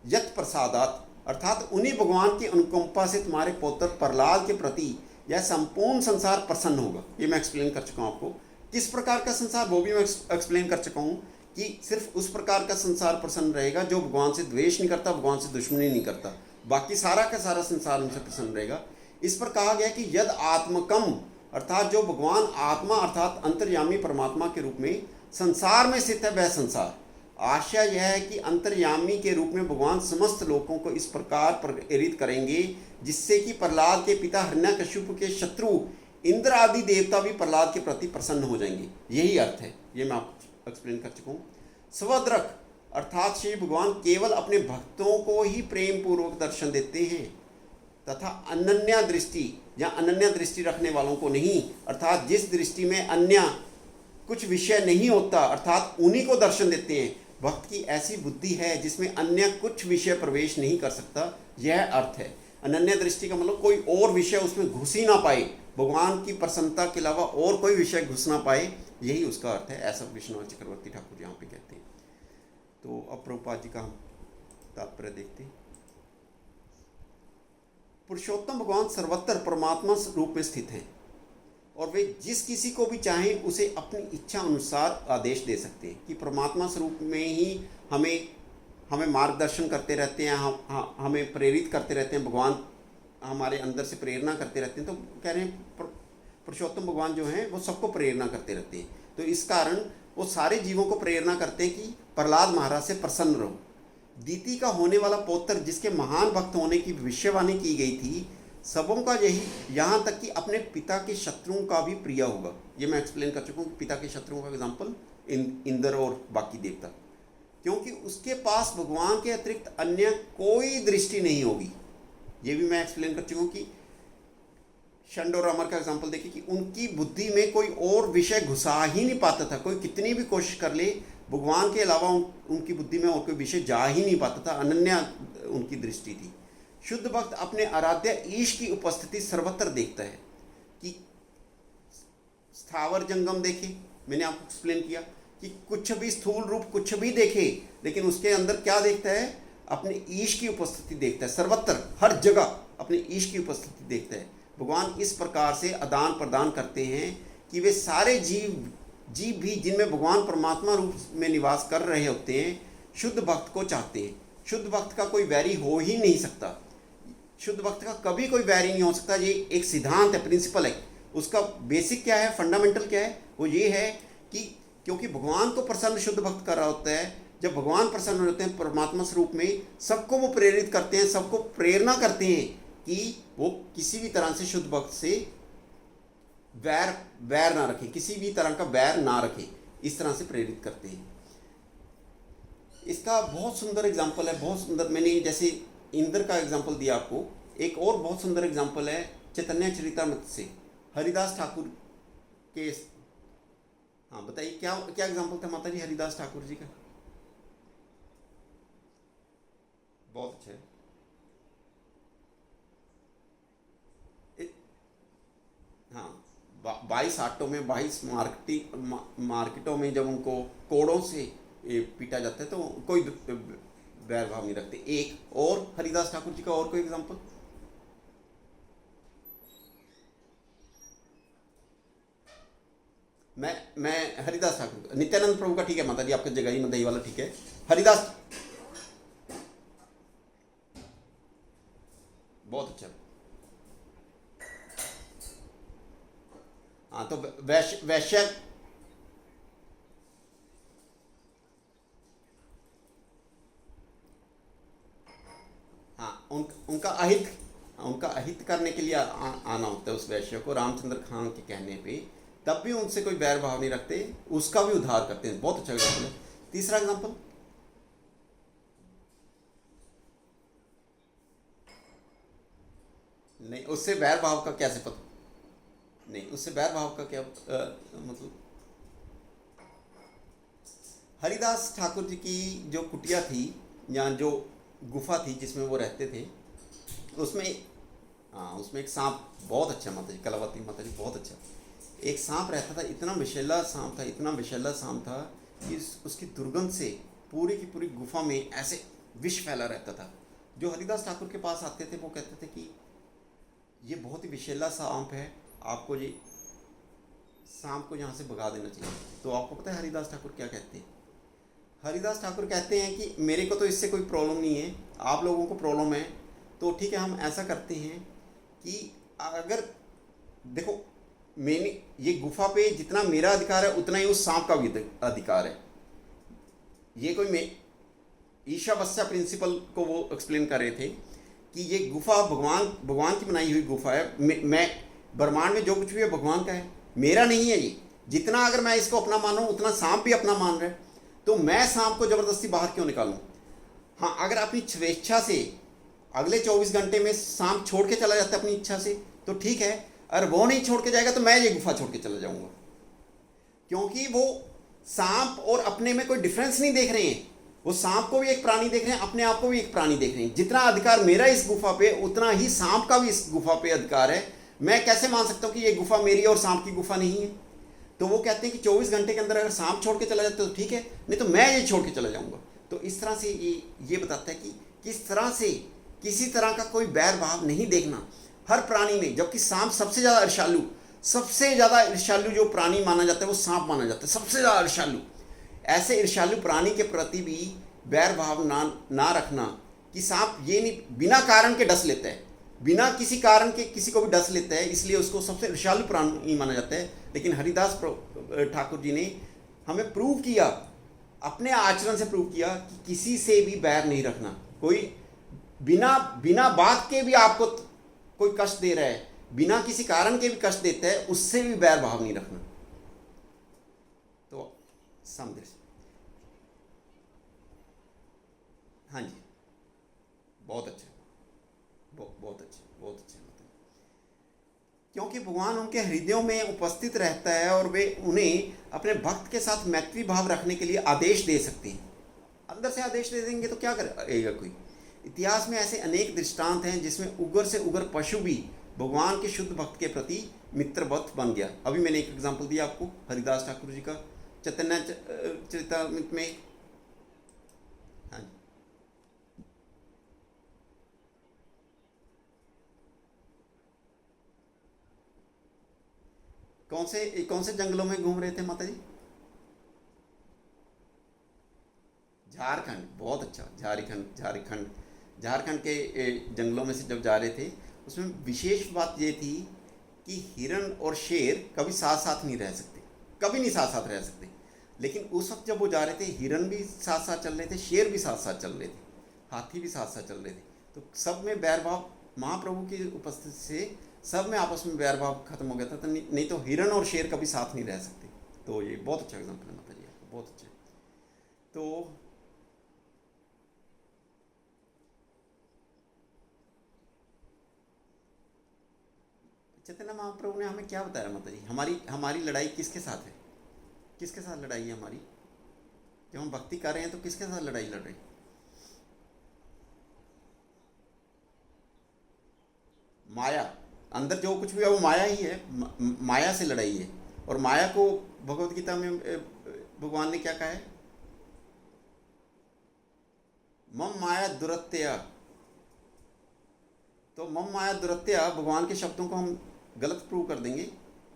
यत प्रसादात, अर्थात उन्हीं भगवान की अनुकंपा से तुम्हारे पौत्र प्रहलाद के प्रति यह संपूर्ण संसार प्रसन्न होगा। ये मैं एक्सप्लेन कर चुका हूँ आपको। किस प्रकार का संसार, वो भी मैं एक्सप्लेन कर चुका हूँ कि सिर्फ उस प्रकार का संसार प्रसन्न रहेगा जो भगवान से द्वेष नहीं करता, भगवान से दुश्मनी नहीं करता। बाकी सारा का सारा संसार उनसे प्रसन्न रहेगा। इस पर कहा गया कि यद आत्मकम, अर्थात जो भगवान आत्मा अर्थात अंतर्यामी परमात्मा के रूप में संसार में स्थित है वह संसार। आशय यह है कि अंतर्यामी के रूप में भगवान समस्त लोगों को इस प्रकार प्रेरित करेंगे जिससे कि प्रहलाद के पिता हिरण्यकशिपु के शत्रु इंद्र आदि देवता भी प्रहलाद के प्रति प्रसन्न हो जाएंगे। यही अर्थ है, ये मैं आपको एक्सप्लेन कर चुका हूँ। स्वदृक अर्थात श्री भगवान केवल अपने भक्तों को ही प्रेम पूर्वक दर्शन देते हैं तथा अनन्या दृष्टि या अनन्या दृष्टि रखने वालों को नहीं, अर्थात जिस दृष्टि में अन्य कुछ विषय नहीं होता अर्थात उन्हीं को दर्शन देते हैं। भक्त की ऐसी बुद्धि है जिसमें अन्य कुछ विषय प्रवेश नहीं कर सकता, यह अर्थ है। अनन्य दृष्टि का मतलब कोई और विषय उसमें घुस ही ना पाए, भगवान की प्रसन्नता के अलावा और कोई विषय घुस ना पाए, यही उसका अर्थ है। ऐसा विश्वनाथ चक्रवर्ती ठाकुर यहाँ पे कहते हैं। तो अब प्रभुपाद जी का हम तात्पर्य देखते हैं। पुरुषोत्तम भगवान सर्वत्र परमात्मा रूप में स्थित हैं और वे जिस किसी को भी चाहें उसे अपनी इच्छा अनुसार आदेश दे सकते हैं कि परमात्मा स्वरूप में ही हमें मार्गदर्शन करते रहते हैं, हमें प्रेरित करते रहते हैं, भगवान हमारे अंदर से प्रेरणा करते रहते हैं। तो कह रहे हैं पुरुषोत्तम भगवान जो हैं वो सबको प्रेरणा करते रहते हैं। तो इस कारण वो सारे जीवों को प्रेरणा करते हैं कि प्रहलाद महाराज से प्रसन्न रहो। दीति का होने वाला पौत्र जिसके महान भक्त होने की भविष्यवाणी की गई थी, सबों का यही, यहाँ तक कि अपने पिता के शत्रुओं का भी प्रिय होगा। ये मैं एक्सप्लेन कर चुका हूँ कि पिता के शत्रुओं का एग्जाम्पल इंद्र और बाकी देवता, क्योंकि उसके पास भगवान के अतिरिक्त अन्य कोई दृष्टि नहीं होगी। ये भी मैं एक्सप्लेन कर चुका हूँ कि शंड और अमर का एग्जाम्पल देखिए कि उनकी बुद्धि में कोई और विषय घुसा ही नहीं पाता था। कोई कितनी भी कोशिश कर ले, भगवान के अलावा उनकी बुद्धि में और कोई विषय जा ही नहीं पाता था। अनन्या उनकी दृष्टि थी। शुद्ध भक्त अपने आराध्य ईश की उपस्थिति सर्वत्र देखता है कि स्थावर जंगम देखे, मैंने आपको एक्सप्लेन किया कि कुछ भी स्थूल रूप कुछ भी देखे, लेकिन उसके अंदर क्या देखता है? अपने ईश की उपस्थिति देखता है। सर्वत्र हर जगह अपने ईश की उपस्थिति देखता है। भगवान इस प्रकार से आदान प्रदान करते हैं कि वे सारे जीव भी जिनमें भगवान परमात्मा रूप में निवास कर रहे होते हैं, शुद्ध भक्त को चाहते हैं। शुद्ध भक्त का कोई वैरी हो ही नहीं सकता। शुद्ध भक्त का कभी कोई वैरी नहीं हो सकता। ये एक सिद्धांत है, प्रिंसिपल है। उसका बेसिक क्या है, फंडामेंटल क्या है? वो ये है कि क्योंकि भगवान को प्रसन्न शुद्ध भक्त कर रहा होता है। जब भगवान प्रसन्न होते हैं परमात्मा स्वरूप में, सबको वो प्रेरित करते हैं, सबको प्रेरणा करते हैं कि वो किसी भी तरह से शुद्ध भक्त से वैर ना रखें, किसी भी तरह का वैर ना रखें। इस तरह से प्रेरित करते हैं। इसका बहुत सुंदर एग्जाम्पल है, बहुत सुंदर। मैंने जैसे इंद्र का एग्जाम्पल दिया आपको, एक और बहुत सुंदर एग्जाम्पल है चैतन्य चरितामृत से, हरिदास ठाकुर के। हाँ बताइए, क्या क्या एग्जाम्पल था माता जी हरिदास ठाकुर जी का? बहुत अच्छा है। हाँ, 22 आटों में 22 मार्केटों में जब उनको कोड़ों से पीटा जाता है तो कोई वैर भाव नहीं रखते। एक और हरिदास ठाकुर जी का और कोई एग्जाम्पल? मैं हरिदास ठाकुर, नित्यानंद प्रभु का ठीक है माता जी, आपके जगह ही मदई वाला ठीक है। हरिदास, बहुत अच्छा। हाँ, तो वैश्य हाँ, उनका अहित करने के लिए आना होता है उस वैश्य को, रामचंद्र खान के कहने पे। तब भी उनसे कोई बैर भाव नहीं रखते, उसका भी उद्धार करते हैं। बहुत अच्छा एग्जाम्पल है। तीसरा एग्जाम्पल, नहीं उससे बैर भाव का कैसे पता? नहीं, उससे बैर भाव का क्या मतलब? हरिदास ठाकुर जी की जो कुटिया थी या जो गुफा थी जिसमें वो रहते थे, उसमें हाँ, उसमें एक सांप, बहुत अच्छा माता जी, कलावती माता जी, बहुत अच्छा। एक सांप रहता था, इतना विषैला सांप था, इतना विषैला सांप था कि उसकी दुर्गंध से पूरी की पूरी गुफा में ऐसे विष फैला रहता था। जो हरिदास ठाकुर के पास आते थे वो कहते थे कि ये बहुत ही विषैला सांप है, आपको ये सांप को यहाँ से भगा देना चाहिए। तो आपको पता है हरिदास ठाकुर क्या कहते हैं? हरिदास ठाकुर कहते हैं कि मेरे को तो इससे कोई प्रॉब्लम नहीं है, आप लोगों को प्रॉब्लम है, तो ठीक है, हम ऐसा करते हैं कि अगर देखो, मैंने ये गुफा पे जितना मेरा अधिकार है उतना ही उस सांप का भी अधिकार है। ये कोई मैं ईशावास्य प्रिंसिपल को वो एक्सप्लेन कर रहे थे कि ये गुफा भगवान की बनाई हुई गुफा है। मैं ब्रह्मांड में जो कुछ भी है भगवान का है, मेरा नहीं है ये। जितना अगर मैं इसको अपना मानूं उतना सांप भी अपना मान रहा है, तो मैं सांप को ज़बरदस्ती बाहर क्यों निकालूं? हाँ, अगर अपनी स्वेच्छा से अगले 24 घंटे में सांप छोड़ के चला जाता है अपनी इच्छा से तो ठीक है, अगर वो नहीं छोड़ के जाएगा तो मैं ये गुफा छोड़ के चला जाऊंगा। क्योंकि वो सांप और अपने में कोई डिफरेंस नहीं देख रहे हैं। वो सांप को भी एक प्राणी देख रहे हैं, अपने आप को भी एक प्राणी देख रहे हैं। जितना अधिकार मेरा इस गुफा पे उतना ही सांप का भी इस गुफा पे अधिकार है। मैं कैसे मान सकता हूँ कि ये गुफा मेरी और सांप की गुफा नहीं है? तो वो कहते हैं कि 24 घंटे के अंदर अगर सांप छोड़ के चला जाता है तो ठीक है, नहीं तो मैं ये छोड़ के चला जाऊंगा। तो इस तरह से ये बताता है कि किस तरह से किसी तरह का कोई बैर भाव नहीं देखना हर प्राणी में। जबकि सांप सबसे ज़्यादा ईर्ष्यालु जो प्राणी माना जाता है वो सांप माना जाता है, सबसे ज़्यादा ईर्ष्यालु। ऐसे ईर्ष्यालु प्राणी के प्रति भी बैर भाव ना रखना कि सांप ये नहीं बिना कारण के डस लेता है, बिना किसी कारण के किसी को भी डस लेता है, इसलिए उसको सबसे ईर्ष्यालु प्राणी माना जाता है। लेकिन हरिदास ठाकुर जी ने हमें प्रूव किया, अपने आचरण से प्रूव किया कि किसी से भी बैर नहीं रखना। कोई बिना बात के भी आपको कोई कष्ट दे रहा है, बिना किसी कारण के भी कष्ट देता है, उससे भी बैर भाव नहीं रखना। तो समझे? हाँ जी, बहुत अच्छे, बहुत अच्छे, बहुत अच्छे। क्योंकि भगवान उनके हृदयों में उपस्थित रहता है और वे उन्हें अपने भक्त के साथ मैत्री भाव रखने के लिए आदेश दे सकते हैं। अंदर से आदेश दे देंगे तो क्या करेगा कोई? इतिहास में ऐसे अनेक दृष्टांत हैं जिसमें उग्र से उग्र पशु भी भगवान के शुद्ध भक्त के प्रति मित्रवत बन गया। अभी मैंने एक एग्जाम्पल दिया आपको हरिदास ठाकुर जी का चैतन्य चरितामृत में। हाँ जी, कौन से जंगलों में घूम रहे थे माता जी? झारखंड, बहुत अच्छा। झारखंड के जंगलों में से जब जा रहे थे, उसमें विशेष बात ये थी कि हिरण और शेर कभी साथ साथ नहीं रह सकते, कभी नहीं साथ साथ रह सकते। लेकिन उस वक्त जब वो जा रहे थे, हिरण भी साथ साथ चल रहे थे, शेर भी साथ साथ चल रहे थे, हाथी भी साथ साथ चल रहे थे। तो सब में बैर भाव, महाप्रभु की उपस्थिति से सब में आपस में बैर भाव खत्म हो गया था। तो नहीं तो हिरण और शेर कभी साथ नहीं रह सकते। तो ये बहुत अच्छा एग्जाम्पल है माता जी, बहुत अच्छा। तो चैतन्य महाप्रभु ने हमें क्या बताया माता जी? हमारी लड़ाई किसके साथ है? किसके साथ लड़ाई है हमारी? जब हम भक्ति कर रहे हैं तो किसके साथ लड़ाई लड़ रहे हैं? माया। अंदर जो कुछ भी है वो माया ही है, माया से लड़ाई है। और माया को भगवत गीता में भगवान ने क्या कहा है? मम माया दुरत्या। तो मम माया दुरत्या भगवान के शब्दों को हम गलत प्रूव कर देंगे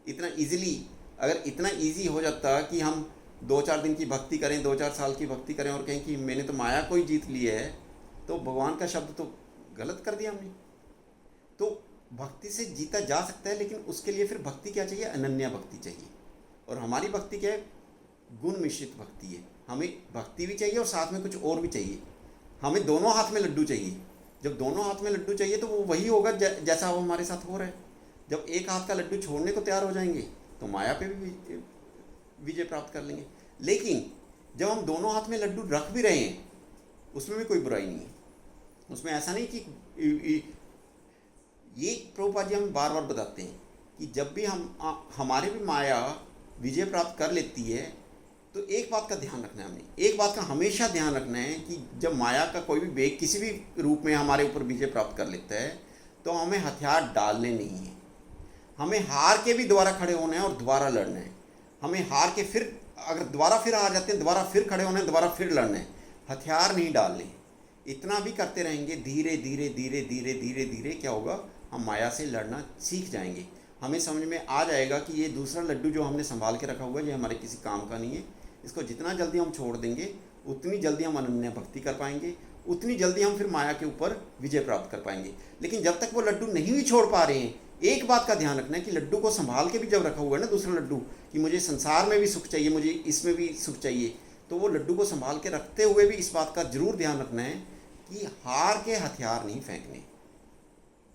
इतना इजीली। अगर इतना इजी हो जाता कि हम 2-4 दिन की भक्ति करें, 2-4 साल की भक्ति करें और कहें कि मैंने तो माया को ही जीत लिया है, तो भगवान का शब्द तो गलत कर दिया हमने। तो भक्ति से जीता जा सकता है, लेकिन उसके लिए फिर भक्ति क्या चाहिए? अनन्या भक्ति चाहिए। और हमारी भक्ति क्या है? गुण मिश्रित भक्ति है। हमें भक्ति भी चाहिए और साथ में कुछ और भी चाहिए। हमें दोनों हाथ में लड्डू चाहिए। जब दोनों हाथ में लड्डू चाहिए तो वो वही होगा जैसा वो हमारे साथ हो रहा है। जब एक हाथ का लड्डू छोड़ने को तैयार हो जाएंगे तो माया पे भी विजय प्राप्त कर लेंगे। लेकिन जब हम दोनों हाथ में लड्डू रख भी रहे हैं, उसमें भी कोई बुराई नहीं है। उसमें ऐसा नहीं कि ये प्रभुपाद जी हम बार बार बताते हैं कि जब भी हमारे भी माया विजय प्राप्त कर लेती है, तो एक बात का ध्यान रखना है। हमने एक बात का हमेशा ध्यान रखना है कि जब माया का कोई भी वेग किसी भी रूप में हमारे ऊपर विजय प्राप्त कर लेता है, तो हमें हथियार डालने नहीं है। हमें हार के भी दोबारा खड़े होना है और दोबारा लड़ना है। हमें हार के फिर अगर दोबारा फिर हार जाते हैं, दोबारा फिर खड़े होना है, दोबारा फिर लड़ना है। हथियार नहीं डालने। इतना भी करते रहेंगे, धीरे धीरे धीरे धीरे धीरे धीरे क्या होगा? हम माया से लड़ना सीख जाएंगे। हमें समझ में आ जाएगा कि ये दूसरा लड्डू जो हमने संभाल के रखा हुआ है, ये हमारे किसी काम का नहीं है। इसको जितना जल्दी हम छोड़ देंगे, उतनी जल्दी हम अनन्य भक्ति कर पाएंगे, उतनी जल्दी हम फिर माया के ऊपर विजय प्राप्त कर पाएंगे। लेकिन जब तक वो लड्डू नहीं भी छोड़ पा रहे हैं, एक बात का ध्यान रखना है कि लड्डू को संभाल के भी जब रखा हुआ है ना दूसरा लड्डू, कि मुझे संसार में भी सुख चाहिए, मुझे इसमें भी सुख चाहिए, तो वो लड्डू को संभाल के रखते हुए भी इस बात का जरूर ध्यान रखना है कि हार के हथियार नहीं फेंकने,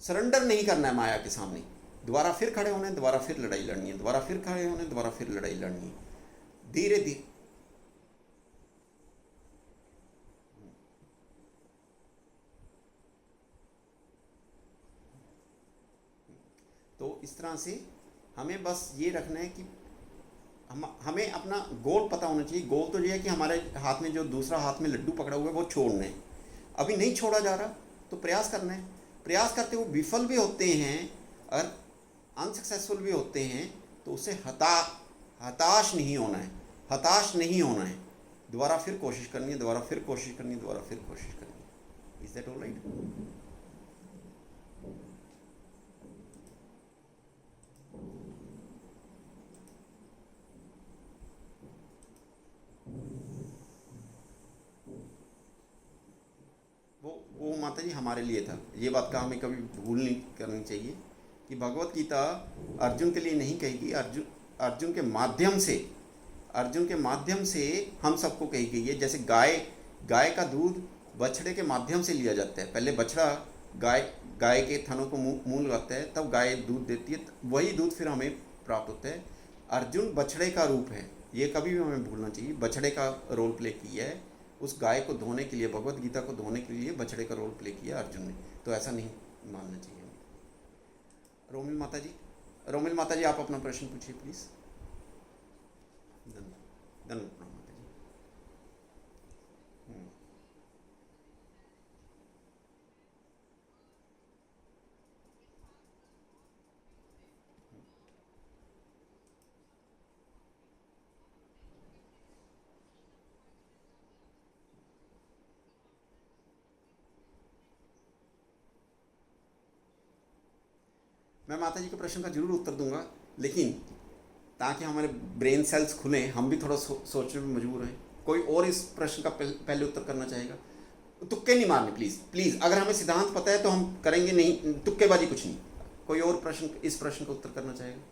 सरेंडर नहीं करना है माया के सामने। दोबारा फिर खड़े होने, दोबारा फिर लड़ाई लड़नी है, दोबारा फिर खड़े होने, दोबारा फिर लड़ाई लड़नी है, धीरे धीरे। तो इस तरह से हमें बस ये रखना है कि हमें अपना गोल पता होना चाहिए। गोल तो ये है कि हमारे हाथ में जो दूसरा हाथ में लड्डू पकड़ा हुआ है वो छोड़ना है। अभी नहीं छोड़ा जा रहा तो प्रयास करना है। प्रयास करते हुए विफल भी होते हैं, अगर अनसक्सेसफुल भी होते हैं, तो उससे हताश नहीं होना है। हताश नहीं होना है। दोबारा फिर कोशिश करनी है, दोबारा फिर कोशिश करनी है, दोबारा फिर कोशिश करनी है। Is that all right? वो माता जी हमारे लिए था, ये बात का हमें कभी भूल नहीं करनी चाहिए कि भगवत गीता अर्जुन के लिए नहीं कही गई, अर्जुन के माध्यम से, अर्जुन के माध्यम से हम सबको कही गई है। जैसे गाय का दूध बछड़े के माध्यम से लिया जाता है, पहले बछड़ा गाय के थनों को मुंह लगाता है, तब गाय दूध देती है, वही दूध फिर हमें प्राप्त होता है। अर्जुन बछड़े का रूप है, ये कभी भी हमें भूलना चाहिए। बछड़े का रोल प्ले किया है, उस गाय को धोने के लिए, भगवत गीता को धोने के लिए बछड़े का रोल प्ले किया अर्जुन ने, तो ऐसा नहीं मानना चाहिए हमें। रोमिल माता जी आप अपना प्रश्न पूछिए प्लीज़। धन्यवाद माता जी। मैं माता जी के प्रश्न का जरूर उत्तर दूंगा, लेकिन ताकि हमारे ब्रेन सेल्स खुलें, हम भी थोड़ा सोचने में मजबूर हैं। कोई और इस प्रश्न का पहले उत्तर करना चाहेगा? तुक्के नहीं मारने प्लीज़ प्लीज़, अगर हमें सिद्धांत पता है तो हम करेंगे, नहीं तुक्केबाजी कुछ नहीं। कोई और प्रश्न इस प्रश्न का उत्तर करना चाहेगा?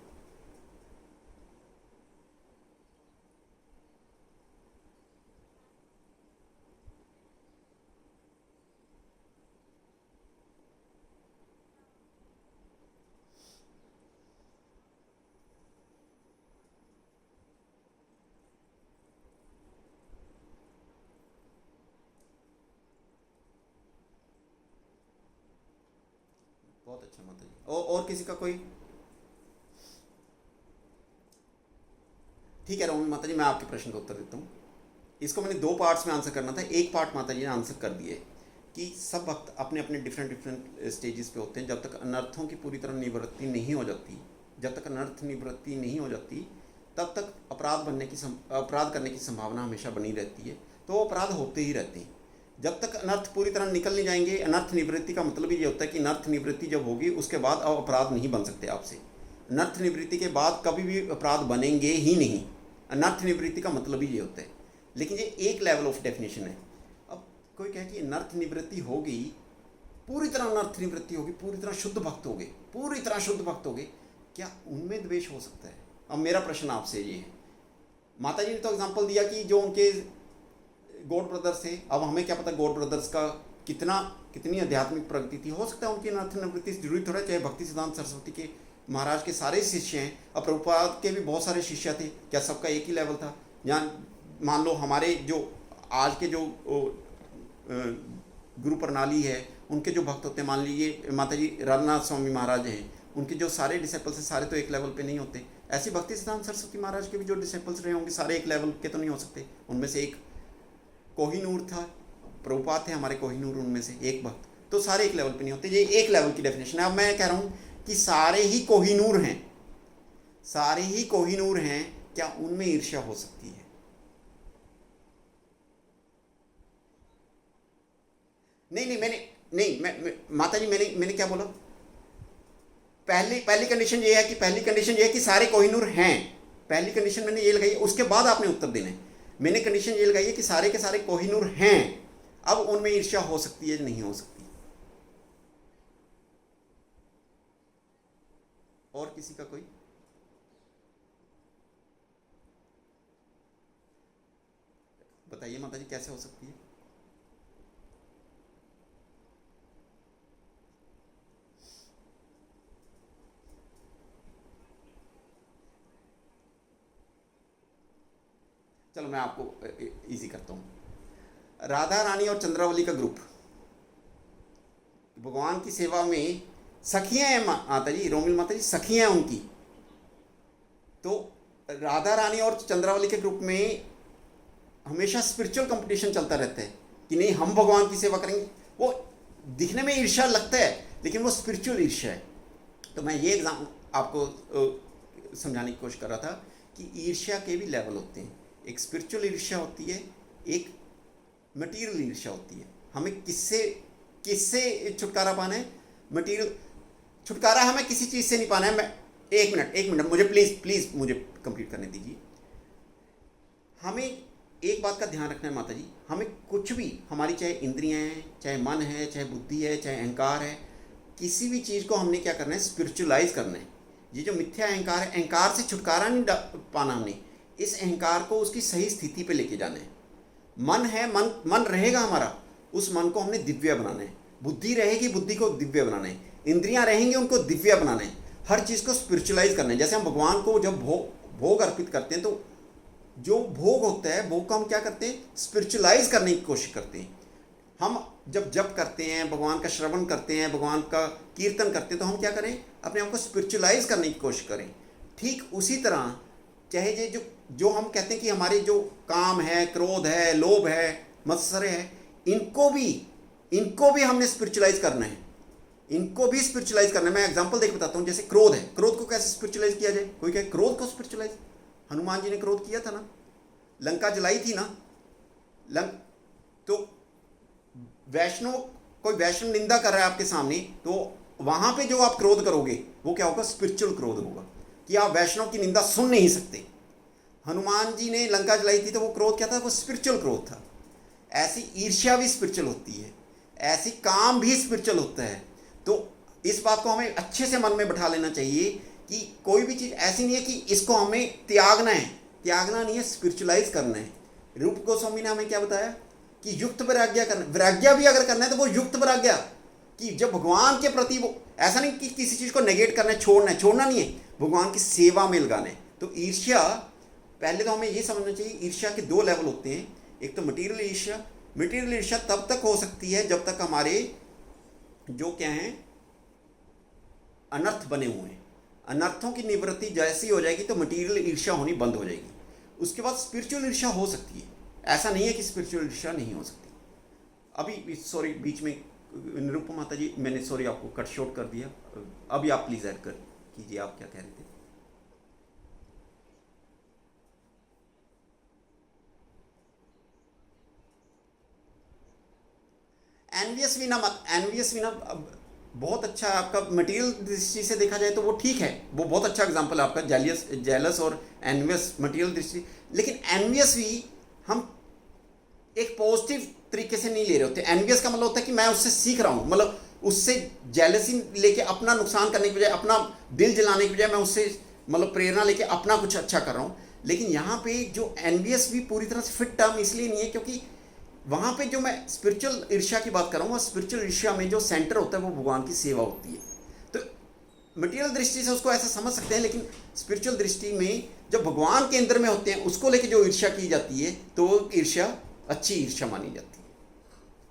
बहुत अच्छा माता जी। और किसी का कोई? ठीक है रोमी माता जी, मैं आपके प्रश्न का उत्तर देता हूँ। इसको मैंने दो पार्ट्स में आंसर करना था, एक पार्ट माता जी ने आंसर कर दिए कि सब वक्त अपने अपने डिफरेंट स्टेजेस पे होते हैं। जब तक अनर्थों की पूरी तरह निवृत्ति नहीं हो जाती, जब तक अनर्थ निवृत्ति नहीं हो जाती, तब तक अपराध करने की संभावना हमेशा बनी रहती है, तो वो अपराध होते ही रहते हैं। जब तक अनर्थ पूरी तरह निकल नहीं जाएंगे, अनर्थ निवृत्ति का मतलब ये होता है कि अनर्थ निवृत्ति जब होगी उसके बाद अब अपराध नहीं बन सकते आपसे। अनर्थ निवृत्ति के बाद कभी भी अपराध बनेंगे ही नहीं, अनर्थ निवृत्ति का मतलब ही ये होता है। लेकिन ये एक लेवल ऑफ डेफिनेशन है। अब कोई कहे कि अनर्थ निवृत्ति होगी, पूरी तरह अनर्थ निवृत्ति होगी, पूरी तरह शुद्ध भक्त हो गए, पूरी तरह शुद्ध भक्त हो गए, क्या उनमें द्वेष हो सकता है? अब मेरा प्रश्न आपसे ये है, माता जी ने तो एग्जाम्पल दिया कि जो उनके गॉड ब्रदर्स थे, अब हमें क्या पता गॉड ब्रदर्स का कितनी आध्यात्मिक प्रगति थी। हो सकता है उनकी अनर्थ निवृत्ति जरूरी थोड़ा, चाहे भक्ति सिद्धांत सरस्वती के महाराज के सारे शिष्य हैं, अब प्रभुपाद के भी बहुत सारे शिष्य थे, क्या सबका एक ही लेवल था? या मान लो हमारे जो आज के जो गुरु प्रणाली है, उनके जो भक्त होते हैं, मान लीजिए माता जी रामनाथ स्वामी महाराज हैं, उनके जो सारे डिसेपल्स हैं सारे तो एक लेवल पे नहीं होते। ऐसे भक्ति सिद्धांत सरस्वती महाराज के भी जो डिसेपल्स रहे होंगे सारे एक लेवल के तो नहीं हो सकते। उनमें से एक कोहिनूर था, प्रभुपाद थे हमारे कोहिनूर, उनमें से एक भक्त, तो सारे एक लेवल पे नहीं होते। ये एक लेवल की डेफिनेशन है। अब मैं कह रहा हूँ कि सारे ही कोहिनूर हैं, सारे ही कोहिनूर हैं, क्या उनमें ईर्ष्या हो सकती है? मैं माता जी मैंने क्या बोला? पहली कंडीशन ये है कि सारे कोहिनूर हैं। पहली कंडीशन मैंने ये लगाई, उसके बाद आपने उत्तर देना है। मैंने कंडीशन ये लगाई है कि सारे के सारे कोहिनूर हैं, अब उनमें ईर्ष्या हो सकती है, नहीं हो सकती? और किसी का कोई? बताइए माता जी कैसे हो सकती है? चलो मैं आपको इजी करता हूँ। राधा रानी और चंद्रावली का ग्रुप भगवान की सेवा में सखियां हैं माता जी, रोमिल माता जी सखियां हैं उनकी। तो राधा रानी और चंद्रावली के ग्रुप में हमेशा स्पिरिचुअल कंपटीशन चलता रहता है कि नहीं हम भगवान की सेवा करेंगे। वो दिखने में ईर्ष्या लगता है, लेकिन वो स्पिरिचुअल ईर्ष्या है। तो मैं ये एग्जाम आपको समझाने की कोशिश कर रहा था कि ईर्ष्या के भी लेवल होते हैं। एक स्पिरिचुअल ईर्ष्या होती है एक मटीरियल ईर्ष्या होती है। हमें किससे किससे छुटकारा पाना है? मटीरियल छुटकारा हमें किसी चीज़ से नहीं पाना है। मैं एक मिनट मुझे प्लीज़ मुझे कंप्लीट करने दीजिए। हमें एक बात का ध्यान रखना है माता जी, हमें कुछ भी, हमारी चाहे इंद्रियां हैं, चाहे मन है, चाहे बुद्धि है, चाहे अहंकार है, किसी भी चीज़ को हमने क्या करना है? स्पिरिचुअलाइज करना है। ये जो मिथ्या अहंकार है, अहंकार से छुटकारा नहीं पाना हमने, इस अहंकार को उसकी सही स्थिति पे लेके जाना है। मन है, मन रहेगा हमारा, उस मन को हमने दिव्य बनाना है। बुद्धि रहेगी, बुद्धि को दिव्य बनाना है। इंद्रियां रहेंगी, उनको दिव्य बनाना है। हर चीज़ को स्पिरिचुअलाइज करना है। जैसे हम भगवान को जब भोग अर्पित करते हैं, तो जो भोग होता है, भोग को हम क्या करते हैं? स्पिरिचुअलाइज करने की कोशिश करते हैं। हम जब जप करते हैं, भगवान का श्रवण करते हैं, भगवान का कीर्तन करते हैं, तो हम क्या करें? अपने आप को स्पिरिचुअलाइज करने की कोशिश करें। ठीक उसी तरह चाहे ये जो हम कहते हैं कि हमारे जो काम है, क्रोध है, लोभ है, मत्सर है, इनको भी हमने स्पिरिचुअलाइज करना है। इनको भी स्पिरिचुअलाइज करना है। मैं एग्जांपल देके बताता हूँ। जैसे क्रोध है, क्रोध को कैसे स्पिरिचुअलाइज किया जाए? कोई कहे क्रोध को स्पिरिचुअलाइज, हनुमान जी ने क्रोध किया था ना, लंका जलाई थी ना। तो वैष्णव, कोई वैष्णव निंदा कर रहा है आपके सामने, तो वहां पे जो आप क्रोध करोगे वो क्या होगा? स्पिरिचुअल क्रोध होगा, कि आप वैष्णव की निंदा सुन नहीं सकते। हनुमान जी ने लंका जलाई थी, तो वो क्रोध क्या था? वो स्पिरिचुअल क्रोध था। ऐसी ईर्ष्या भी स्पिरिचुअल होती है, ऐसी काम भी स्पिरिचुअल होता है। तो इस बात को हमें अच्छे से मन में बैठा लेना चाहिए कि कोई भी चीज़ ऐसी नहीं है कि इसको हमें त्यागना है। त्यागना नहीं है, स्पिरिचुअलाइज करना है। रूप गोस्वामी ने हमें क्या बताया? कि युक्त वैराग्य करना। वैराग्य भी अगर करना है तो वो युक्त वैराग्य, कि जब भगवान के प्रति, वो ऐसा नहीं कि किसी चीज़ को नेगेट करना है, छोड़ना नहीं है, भगवान की सेवा में लगाना है। तो ईर्ष्या, पहले तो हमें ये समझना चाहिए, ईर्ष्या के दो लेवल होते हैं। एक तो मटीरियल ईर्ष्या। मटीरियल ईर्ष्या तब तक हो सकती है जब तक हमारे जो क्या हैं, अनर्थ बने हुए हैं। अनर्थों की निवृत्ति जैसी हो जाएगी तो मटीरियल ईर्ष्या होनी बंद हो जाएगी। उसके बाद स्पिरिचुअल ईर्ष्या हो सकती है। ऐसा नहीं है कि स्पिरिचुअल ईर्ष्या नहीं हो सकती। अभी सॉरी, बीच में निरुपमा माता जी, मैंने सॉरी आपको कट शॉर्ट कर दिया। अभी आप प्लीज ऐड कर कीजिए, आप क्या कह रहे थे? एनवियस भी ना मत, एनवियस भी ना, बहुत अच्छा है आपका। मटेरियल दृष्टि से देखा जाए तो वो ठीक है, वो बहुत अच्छा एग्जांपल है आपका, जेलस और एनवियस मटेरियल दृष्टि। लेकिन एनवियस भी हम एक पॉजिटिव तरीके से नहीं ले रहे होते। एनवियस का मतलब होता है कि मैं उससे सीख रहा हूँ, मतलब उससे जेलसी लेके अपना नुकसान करने की बजाय, अपना दिल जलाने की बजाय, मैं उससे मतलब प्रेरणा लेके अपना कुछ अच्छा कर रहा हूँ। लेकिन यहाँ पे जो एनवियस भी पूरी तरह से फिट टर्म इसलिए नहीं है क्योंकि वहाँ पे जो मैं स्पिरिचुअल ईर्ष्या की बात कर रहा हूँ, स्पिरिचुअल ईर्ष्या में जो सेंटर होता है वो भगवान की सेवा होती है। तो मटेरियल दृष्टि से उसको ऐसा समझ सकते हैं, लेकिन स्पिरिचुअल दृष्टि में जब भगवान के अंदर में होते हैं, उसको लेके जो ईर्ष्या की जाती है, तो वो ईर्ष्या अच्छी ईर्ष्या मानी जाती है।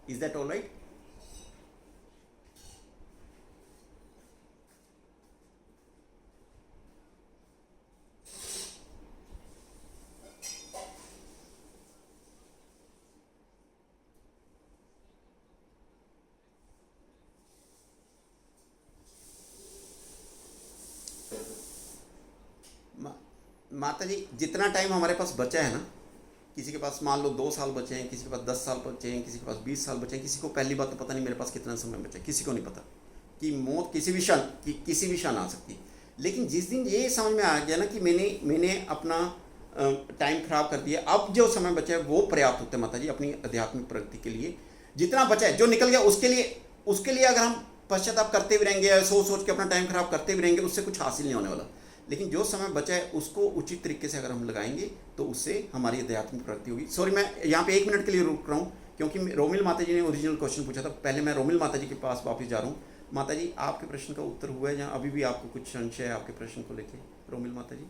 Is that all right? माता जी, जितना टाइम हमारे पास बचा है ना, किसी के पास मान लो 2 साल बचे हैं, किसी के पास 10 साल बचे हैं, किसी के पास 20 साल बचे हैं, किसी को पहली बात तो पता नहीं मेरे पास कितना समय बचा है, किसी को नहीं पता कि मौत किसी भी क्षण आ सकती है। लेकिन जिस दिन ये समझ में आ गया ना कि मैंने अपना टाइम खराब कर दिया, अब जो समय बचा है वो पर्याप्त होता है माता जी अपनी आध्यात्मिक प्रगति के लिए। जितना बचा है, जो निकल गया, उसके लिए अगर हम पश्चाताप करते भी रहेंगे, सोच सोच के अपना टाइम खराब करते भी रहेंगे, उससे कुछ हासिल नहीं होने वाला। लेकिन जो समय बचा है उसको उचित तरीके से अगर हम लगाएंगे तो उससे हमारी आध्यात्मिक प्रगति होगी। सॉरी, मैं यहाँ पे 1 मिनट के लिए रुक रहा हूँ क्योंकि रोमिल माता जी ने ओरिजिनल क्वेश्चन पूछा था। पहले मैं रोमिल माता जी के पास वापस जा रहा हूँ। माता जी, आपके प्रश्न का उत्तर हुआ है या अभी भी आपको कुछ संशय है आपके प्रश्न को लेके? रोमिल माता जी।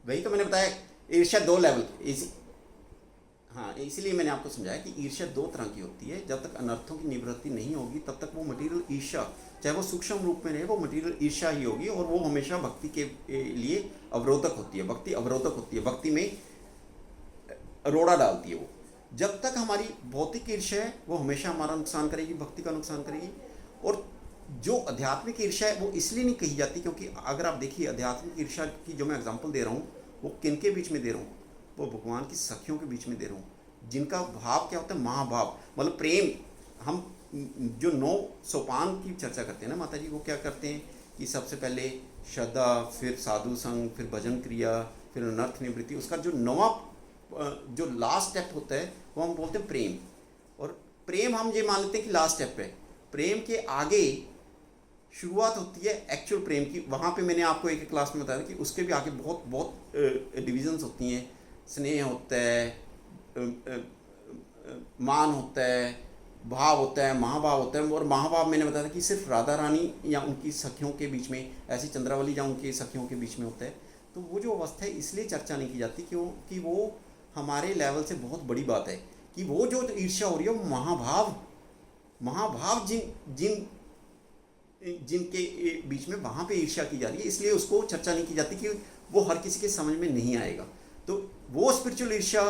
वही तो मैंने बताया, ईर्ष्या 2 लेवल इस। हाँ, इसलिए मैंने आपको समझाया कि ईर्ष्या दो तरह की होती है। जब तक अनर्थों की निवृत्ति नहीं होगी तब तक वो मटेरियल ईर्ष्या, चाहे वो सूक्ष्म रूप में रहे, वो मटेरियल ईर्ष्या ही होगी, और वो हमेशा भक्ति के लिए अवरोधक होती है। भक्ति अवरोधक होती है, भक्ति में रोड़ा डालती है वो। जब तक हमारी भौतिक ईर्ष्या है वो हमेशा हमारा नुकसान करेगी, भक्ति का नुकसान करेगी। और जो आध्यात्मिक ईर्ष्या है वो इसलिए नहीं कही जाती क्योंकि अगर आप देखिए आध्यात्मिक ईर्ष्या की जो मैं एग्जांपल दे रहा हूँ वो किन के बीच में दे रहा हूँ, वो भगवान की सखियों के बीच में दे रहा हूँ, जिनका भाव क्या होता है, महाभाव, मतलब प्रेम। हम जो 9 सोपान की चर्चा करते हैं ना माता जी, वो क्या करते हैं कि सबसे पहले श्रद्धा, फिर साधु संग, फिर भजन क्रिया, फिर अनर्थ निवृत्ति। उसका जो 9वां जो लास्ट स्टेप होता है वो हम बोलते हैं प्रेम। और प्रेम हम ये मान लेते हैं कि लास्ट स्टेप है। प्रेम के आगे शुरुआत होती है एक्चुअल प्रेम की। वहाँ पे मैंने आपको एक क्लास में बताया कि उसके भी आगे बहुत बहुत डिविजन्स होती हैं। स्नेह होता है, मान होता है, भाव होता है, महाभाव होता है। और महाभाव मैंने बताया कि सिर्फ राधा रानी या उनकी सखियों के बीच में, ऐसी चंद्रावली या उनकी सखियों के बीच में होता है। तो वो जो अवस्था है इसलिए चर्चा नहीं की जाती क्योंकि वो हमारे लेवल से बहुत बड़ी बात है कि वो जो ईर्ष्या हो रही है वो महाभाव जिनके बीच में वहाँ पे ईर्ष्या की जा रही है, इसलिए उसको चर्चा नहीं की जाती कि वो हर किसी के समझ में नहीं आएगा। तो वो स्पिरिचुअल ईर्ष्या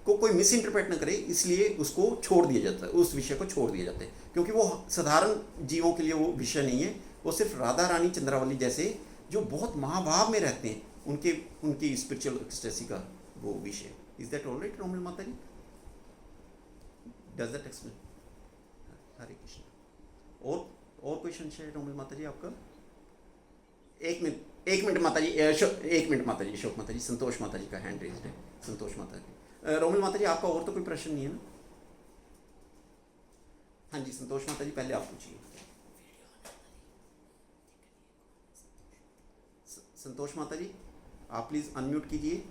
को कोई मिस इंटरप्रेट न करे, इसलिए उसको छोड़ दिया जाता है, उस विषय को छोड़ दिया जाता है, क्योंकि वो साधारण जीवों के लिए वो विषय नहीं है। वो सिर्फ राधा रानी चंद्रावली जैसे जो बहुत महाभाव में रहते हैं उनकी स्पिरिचुअल एक्सटेसी का वो विषय। Is that all right Romil माता ji? Does that explain? Hare Krishna. और कोई संशय रोमिल माता जी आपका? एक मिनट माता जी, एक मिनट माता जी, अशोक माता जी, संतोष माता जी का हैंड रेज्ड है। संतोष माता जी, रोमिल माता जी आपका और तो कोई प्रश्न नहीं है ना? हाँ जी संतोष माता जी, पहले आप पूछिए। संतोष माता जी आप प्लीज अनम्यूट कीजिए।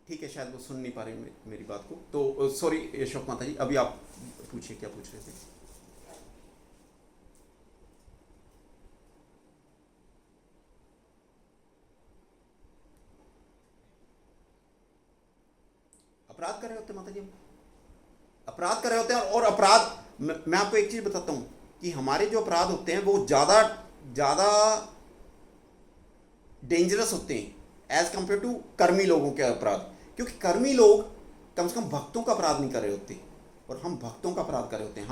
ठीक है, शायद वो सुन नहीं पा रहे मेरी बात को, तो सॉरी अशोक माता जी, अभी आप पूछिए क्या पूछ रहे थे। अपराध कर रहे होते माता जी, हम अपराध कर रहे होते हैं। और अपराध मैं आपको एक चीज बताता हूं कि हमारे जो अपराध होते हैं वो ज्यादा डेंजरस होते हैं एज कंपेयर टू कर्मी लोगों के अपराध। क्योंकि कर्मी लोग कम से कम भक्तों का अपराध नहीं कर रहे होते और हम भक्तों का अपराध कर रहे होते हैं।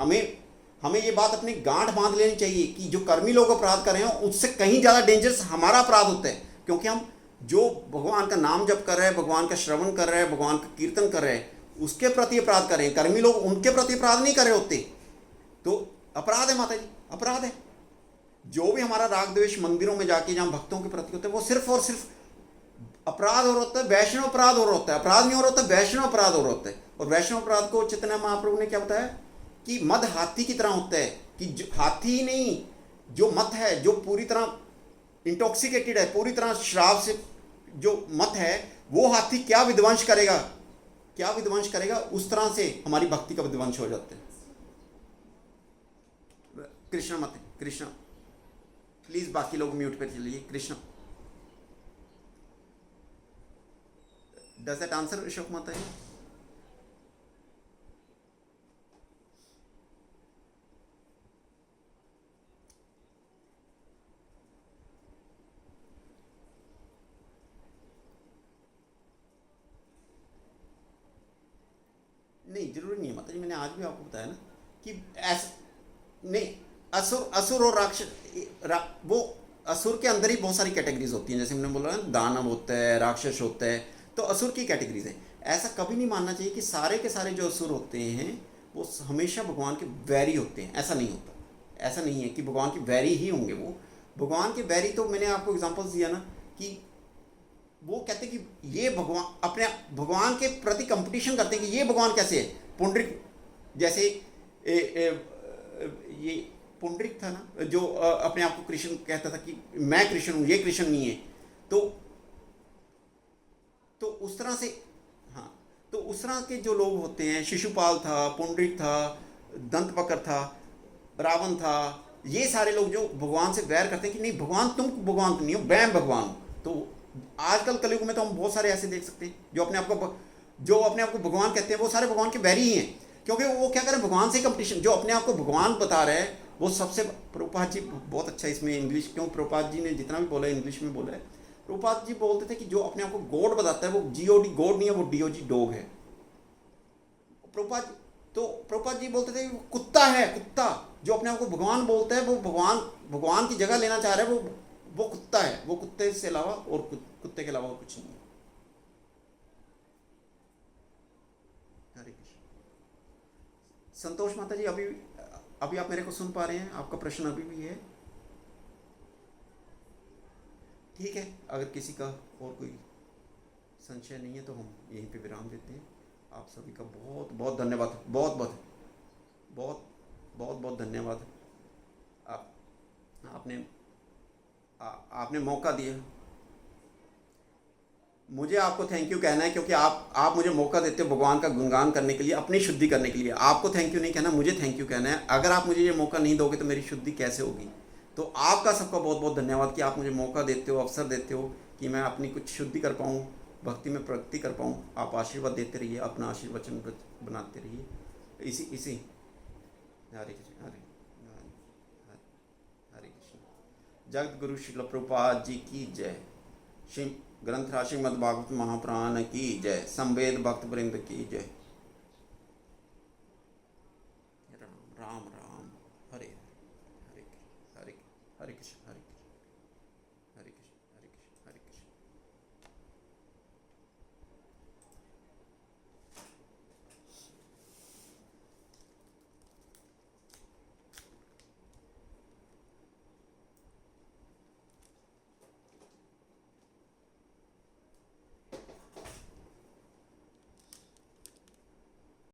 हमें ये बात अपनी गांठ बांध लेनी चाहिए कि जो कर्मी लोग अपराध कर रहे हैं उससे कहीं ज़्यादा डेंजरस हमारा अपराध होता है। क्योंकि हम जो भगवान का नाम जप कर रहे हैं, भगवान का श्रवण कर रहे हैं, भगवान का कीर्तन कर रहे हैं, उसके प्रति अपराध कर रहे हैं। कर्मी लोग उनके प्रति अपराध नहीं कर रहे होते। तो अपराध है माता जी, अपराध है। जो भी हमारा राग द्वेष मंदिरों में जाके जहाँ भक्तों के प्रति होते हैं वो सिर्फ और सिर्फ अपराध हो रहा होता है, वैष्णव अपराध हो रहा होता है। अपराध नहीं हो रहा होता, वैष्णव अपराध हो रहा होता है। और वैष्णव अपराध को चैतन्य महाप्रभु ने क्या बताया कि मद हाथी की तरह होता है, कि हाथी नहीं, जो मत है, जो पूरी तरह इंटॉक्सिकेटेड है, पूरी तरह शराब से जो मत है, वो हाथी क्या विध्वंस करेगा, क्या विध्वंस करेगा, उस तरह से हमारी भक्ति का विध्वंस हो जाता है। कृष्ण मत, कृष्ण प्लीज बाकी लोग म्यूट पर चलिए। Krishna, does that answer Ashok माता जी? नहीं, जरूरी नहीं है माता जी, मैंने आज भी आपको बताया ना कि नहीं, असुर और राक्षस, वो असुर के अंदर ही बहुत सारी कैटेगरीज होती हैं। जैसे हमने बोला ना, दानव होता है, राक्षस होता है, तो असुर की कैटेगरीज हैं। ऐसा कभी नहीं मानना चाहिए कि सारे के सारे जो असुर होते हैं वो हमेशा भगवान के वैरी होते हैं। ऐसा नहीं होता। ऐसा नहीं है कि भगवान के वैरी ही होंगे। वो भगवान के वैरी, तो मैंने आपको एग्जांपल्स दिया ना कि वो कहते हैं कि ये भगवान अपने भगवान के प्रति कंपटीशन करते हैं कि ये भगवान कैसे है। पुंडरिक जैसे ये पुंडरिक था ना, जो अपने आप को कृष्ण कहता था कि मैं कृष्ण हूँ, ये कृष्ण नहीं है। तो उस तरह से, हाँ, तो उस तरह के जो लोग होते हैं, शिशुपाल था, पुंडरिक था, दंतवक्र था, रावण था, ये सारे लोग जो भगवान से वैर करते हैं कि नहीं भगवान, तुम भगवान तो नहीं हो, मैं भगवान हूँ। तो आजकल कलयुग में तो हम बहुत सारे ऐसे देख सकते हैं जो अपने आप को भगवान कहते हैं, वो सारे भगवान के बैरी ही हैं, क्योंकि वो क्या करें, भगवान से कंपटीशन। जो अपने आप को भगवान बता रहे हैं वो सबसे, प्रभुपाद जी बहुत अच्छा इसमें इंग्लिश, क्यों प्रभुपाद जी ने जितना भी बोला है इंग्लिश में बोला है। प्रभुपाद जी बोलते थे कि जो अपने आप को गॉड बताता है वो GOD गॉड नहीं है, वो DOG डॉग है। प्रभुपाद जी बोलते थे वो कुत्ता है, कुत्ता। जो अपने आप को भगवान बोलता है वो भगवान की जगह लेना चाह रहा है, वो कुत्ता है, वो कुत्ते से अलावा और कुत्ते के अलावा कुछ नहीं है। हरे कृष्ण। संतोष माता जी, अभी आप मेरे को सुन पा रहे हैं? आपका प्रश्न अभी भी है? ठीक है, अगर किसी का और कोई संशय नहीं है तो हम यहीं पे विराम देते हैं। आप सभी का बहुत बहुत धन्यवाद, बहुत बहुत बहुत बहुत बहुत धन्यवाद। आप आपने आपने मौका दिया। मुझे आपको थैंक यू कहना है, क्योंकि आप मुझे मौका देते हो भगवान का गुणगान करने के लिए, अपनी शुद्धि करने के लिए। आपको थैंक यू नहीं कहना, मुझे थैंक यू कहना है। अगर आप मुझे ये मौका नहीं दोगे तो मेरी शुद्धि कैसे होगी? तो आपका सबका बहुत बहुत धन्यवाद कि आप मुझे मौका देते हो, अवसर देते हो कि मैं अपनी कुछ शुद्धि कर पाऊँ, भक्ति में प्रगति कर पाऊँ। आप आशीर्वाद देते रहिए, अपना आशीर्वचन बनाते रहिए। इसी हरे कृष्ण, हरे कृष्ण। जगत गुरु श्रील प्रभुपाद जी की जय। श्री ग्रंथराज श्रीमद् भागवत महापुराण की जय। संवेद भक्त वृंद की जय।